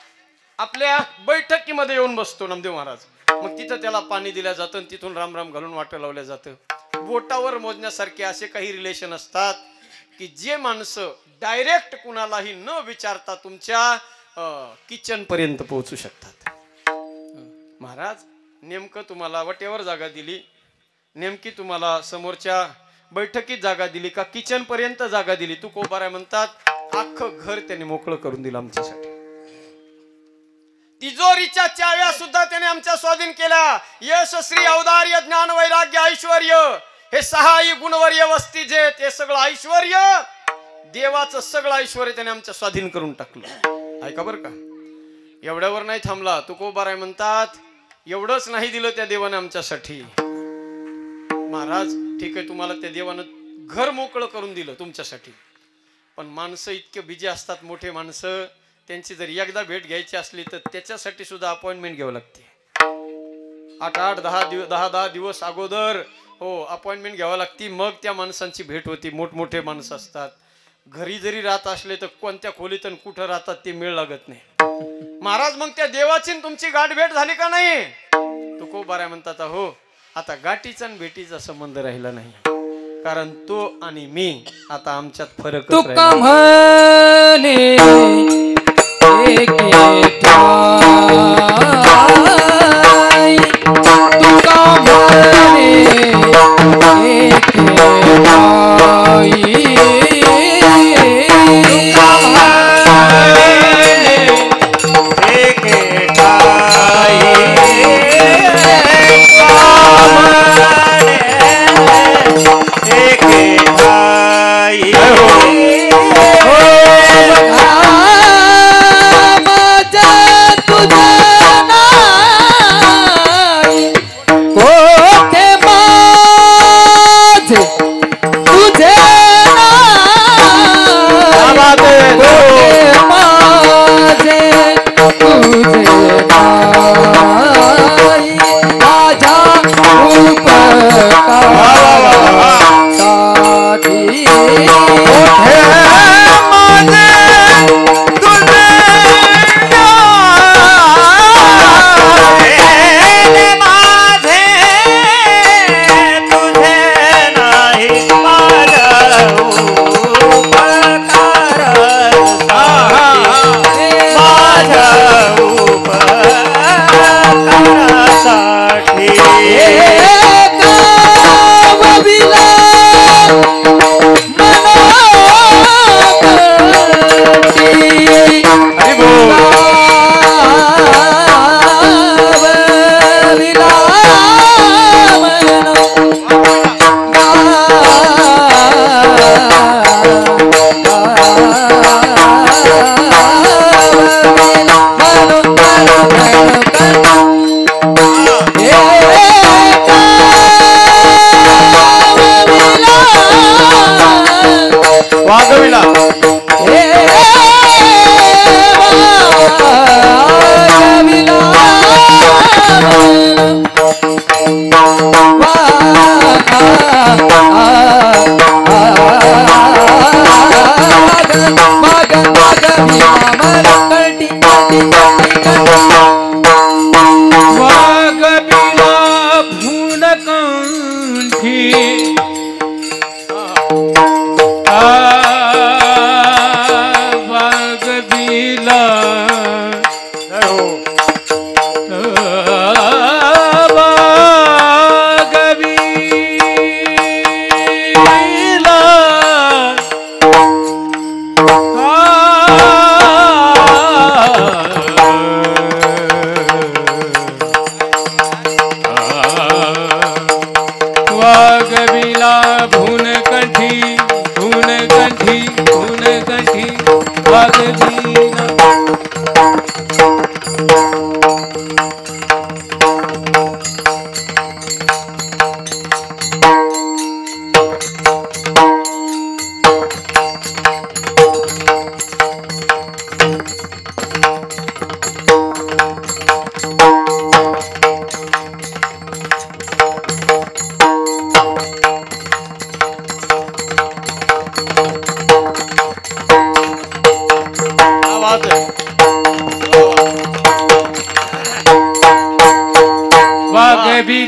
आपल्या बैठकीमध्ये येऊन बसतो नामदेव महाराज. मग तिथं त्याला पाणी दिलं जातं आणि तिथून रामराम घालून वाटं लावलं जातं. बोटावर मोजण्यासारखे असे काही रिलेशन असतात की जे माणसं डायरेक्ट कुणालाही न विचारता तुमच्या किचन पर्यंत पोहोचू शकतात. महाराज नेमकं तुम्हाला वटेवर जागा दिली, नेमकी तुम्हाला समोरच्या बैठकीत जागा दिली का किचन पर्यंत जागा दिली? तू कोबारा म्हणतात अख्खं घर त्याने मोकळं करून दिलं आमच्यासाठी. तिजोरीच्या चाव्या सुद्धा त्याने आमच्या स्वाधीन केल्या. यश श्री औदार्य ज्ञान वैराग्य ऐश्वर्य हे 6 गुणवर्य वस्ती जे ते सगळं ऐश्वर्य, देवाचं सगळं ऐश्वर्य त्याने आमच्या स्वाधीन करून टाकलं. ऐका बरं का, एवढ्यावर नाही थांबला. तुकोबाराय म्हणतात एवढंच नाही दिलं त्या देवाने आमच्यासाठी. महाराज ठीक आहे, तुम्हाला त्या देवानं घर मोकळं करून दिलं तुमच्यासाठी, पण माणसं इतके बिजी असतात, मोठे माणसं, त्यांची जर एकदा भेट घ्यायची असली तर त्याच्यासाठी सुद्धा अपॉइंटमेंट घ्यावं लागते. 8-8, 10 दिवस अगोदर अपॉइंटमेंट घ्यावं लागती, मग त्या माणसांची भेट होती. मोठमोठे माणसं असतात, घरी जरी राहत असले तर कोणत्या खोलीत आणि कुठं राहतात ते मेळ लागत नाही. महाराज मग त्या देवाची तुमची गाठ भेट झाली का नाही? तुकोबाराय म्हणतात हो, आता गाठीचा आणि भेटीचा संबंध राहिला नाही, कारण तो आणि मी आता आमच्यात फरक. तुका म्हणे तुका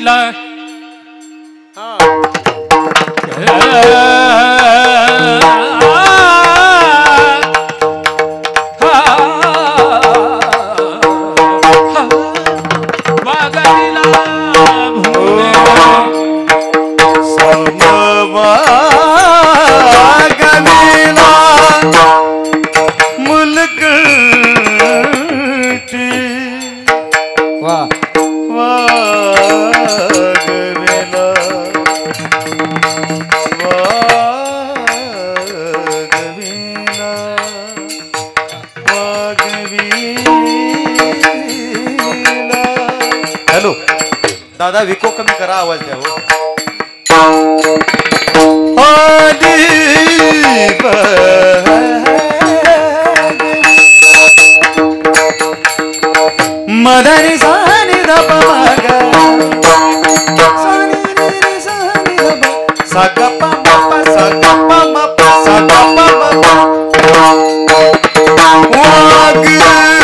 मागविला हा हॅलो दादा विको कमी करा आवाज द्या हो मदरी सानी दब मागा सागा पा मा सागा पा मा सागा पा मा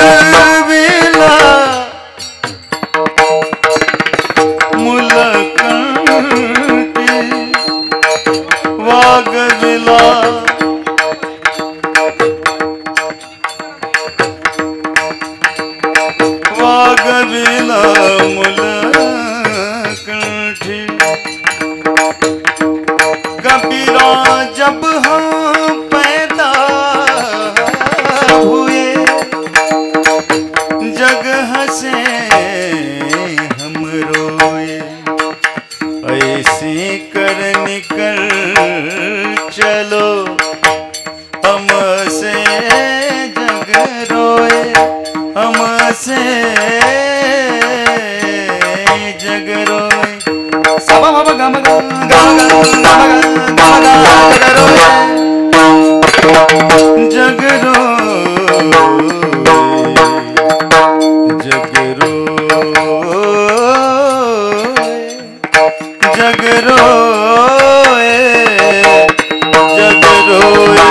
वागविला मुलकंटी वागविला वागविला मुलकंठी कबीरा जब हम पैदा हुए जग हंसे हम रोए ऐसी कर निकल चलो हमसे जग रोए हमसे जग रोए सब हम गम गम गम गम जग रोए जग रोए जग रोए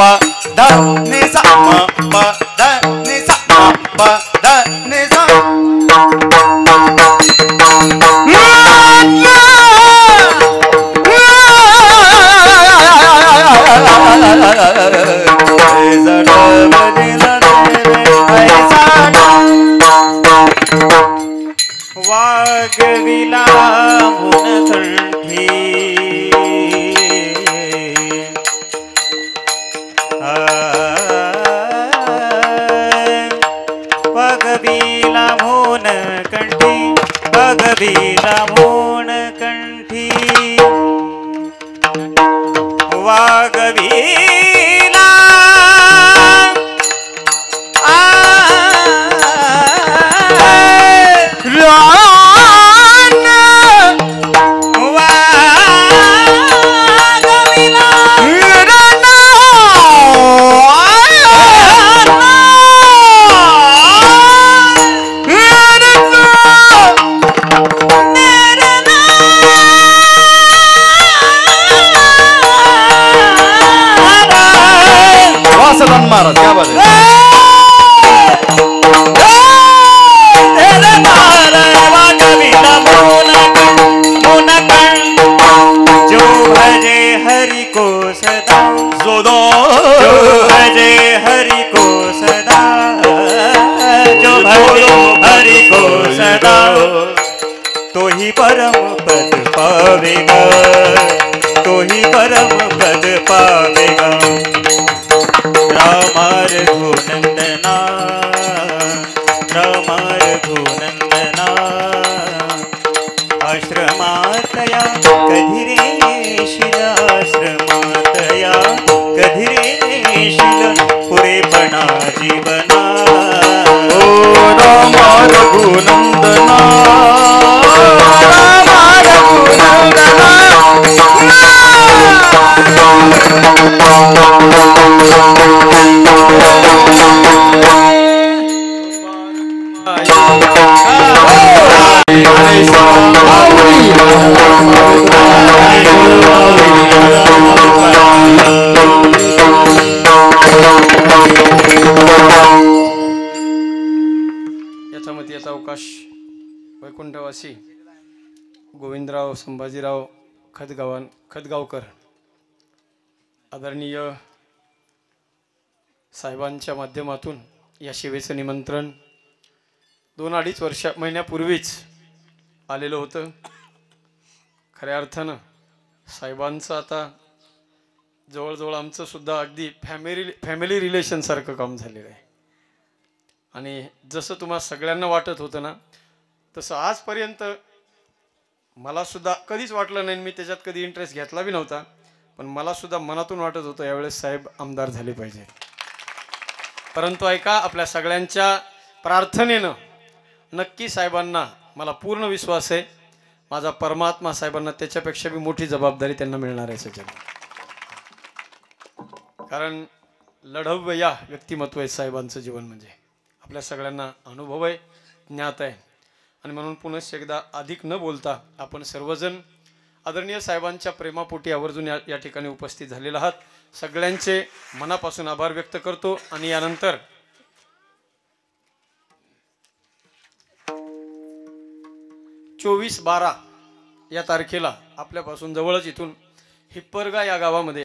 pa da ni sa ma pa da ni sa ma pa da ni sa वागविला मुनकंठी वागविला मुनकंठी वागविला मुनकंठी वागविला Maharaj क्या बात है जो भजे हरि को सदा जोदो जो भजे हरि को सदा जो भजे हरि को सदा तो ही परम पद पावेगा तो ही परम पद पावेगा रामार घुनंदना रामार घुनंदना आश्रमातया कधी रे शिला आश्रमातया कधी रे शिला पुरेपणा जीवना ओ रामार घुनंदना रामार घुनंदना याच्यामध्ये याचा अवकाश वैकुंठवासी गोविंदराव संभाजीराव खदगावकर आदरणीय साहेबांच्या माध्यमातून या सेवेचं निमंत्रण 2-2.5 महिन्यापूर्वीच आलेलं होतं. खऱ्या अर्थानं साहेबांचं आता जवळजवळ आमचं सुद्धा अगदी फॅमिली रिलेशनसारखं काम झालेलं आहे. आणि जसं तुम्हाला सगळ्यांना वाटत होतं ना तसं आजपर्यंत मला सुद्धा कधीच वाटलं नाही, मी त्याच्यात कधी इंटरेस्ट घेतला बी नव्हता, पण मला सुद्धा मनातून वाटत होतं यावेळेस साहेब आमदार झाले पाहिजे. परंतु ऐका, आपल्या सगळ्यांच्या प्रार्थनेनं नक्की साहेबांना, मला पूर्ण विश्वास आहे, माझा परमात्मा साहेबांना त्याच्यापेक्षा बी मोठी जबाबदारी त्यांना मिळणार आहे सज्जन. कारण लढवय्या या व्यक्तिमत्व आहे साहेबांचं जीवन, म्हणजे आपल्या सगळ्यांना अनुभव आहे, ज्ञात आहे. आणि म्हणून पुनश्च एकदा अधिक न बोलता आपण सर्वजण आदरणीय साहेबांच्या प्रेमापोटी आवर्जून या ठिकाणी उपस्थित झालेले आहात. सगळ्यांचे मनापासून आभार व्यक्त करतो. आणि यानंतर 24/12 या तारखेला आपल्यापासून जवळच इथून हिप्परगा या गावामध्ये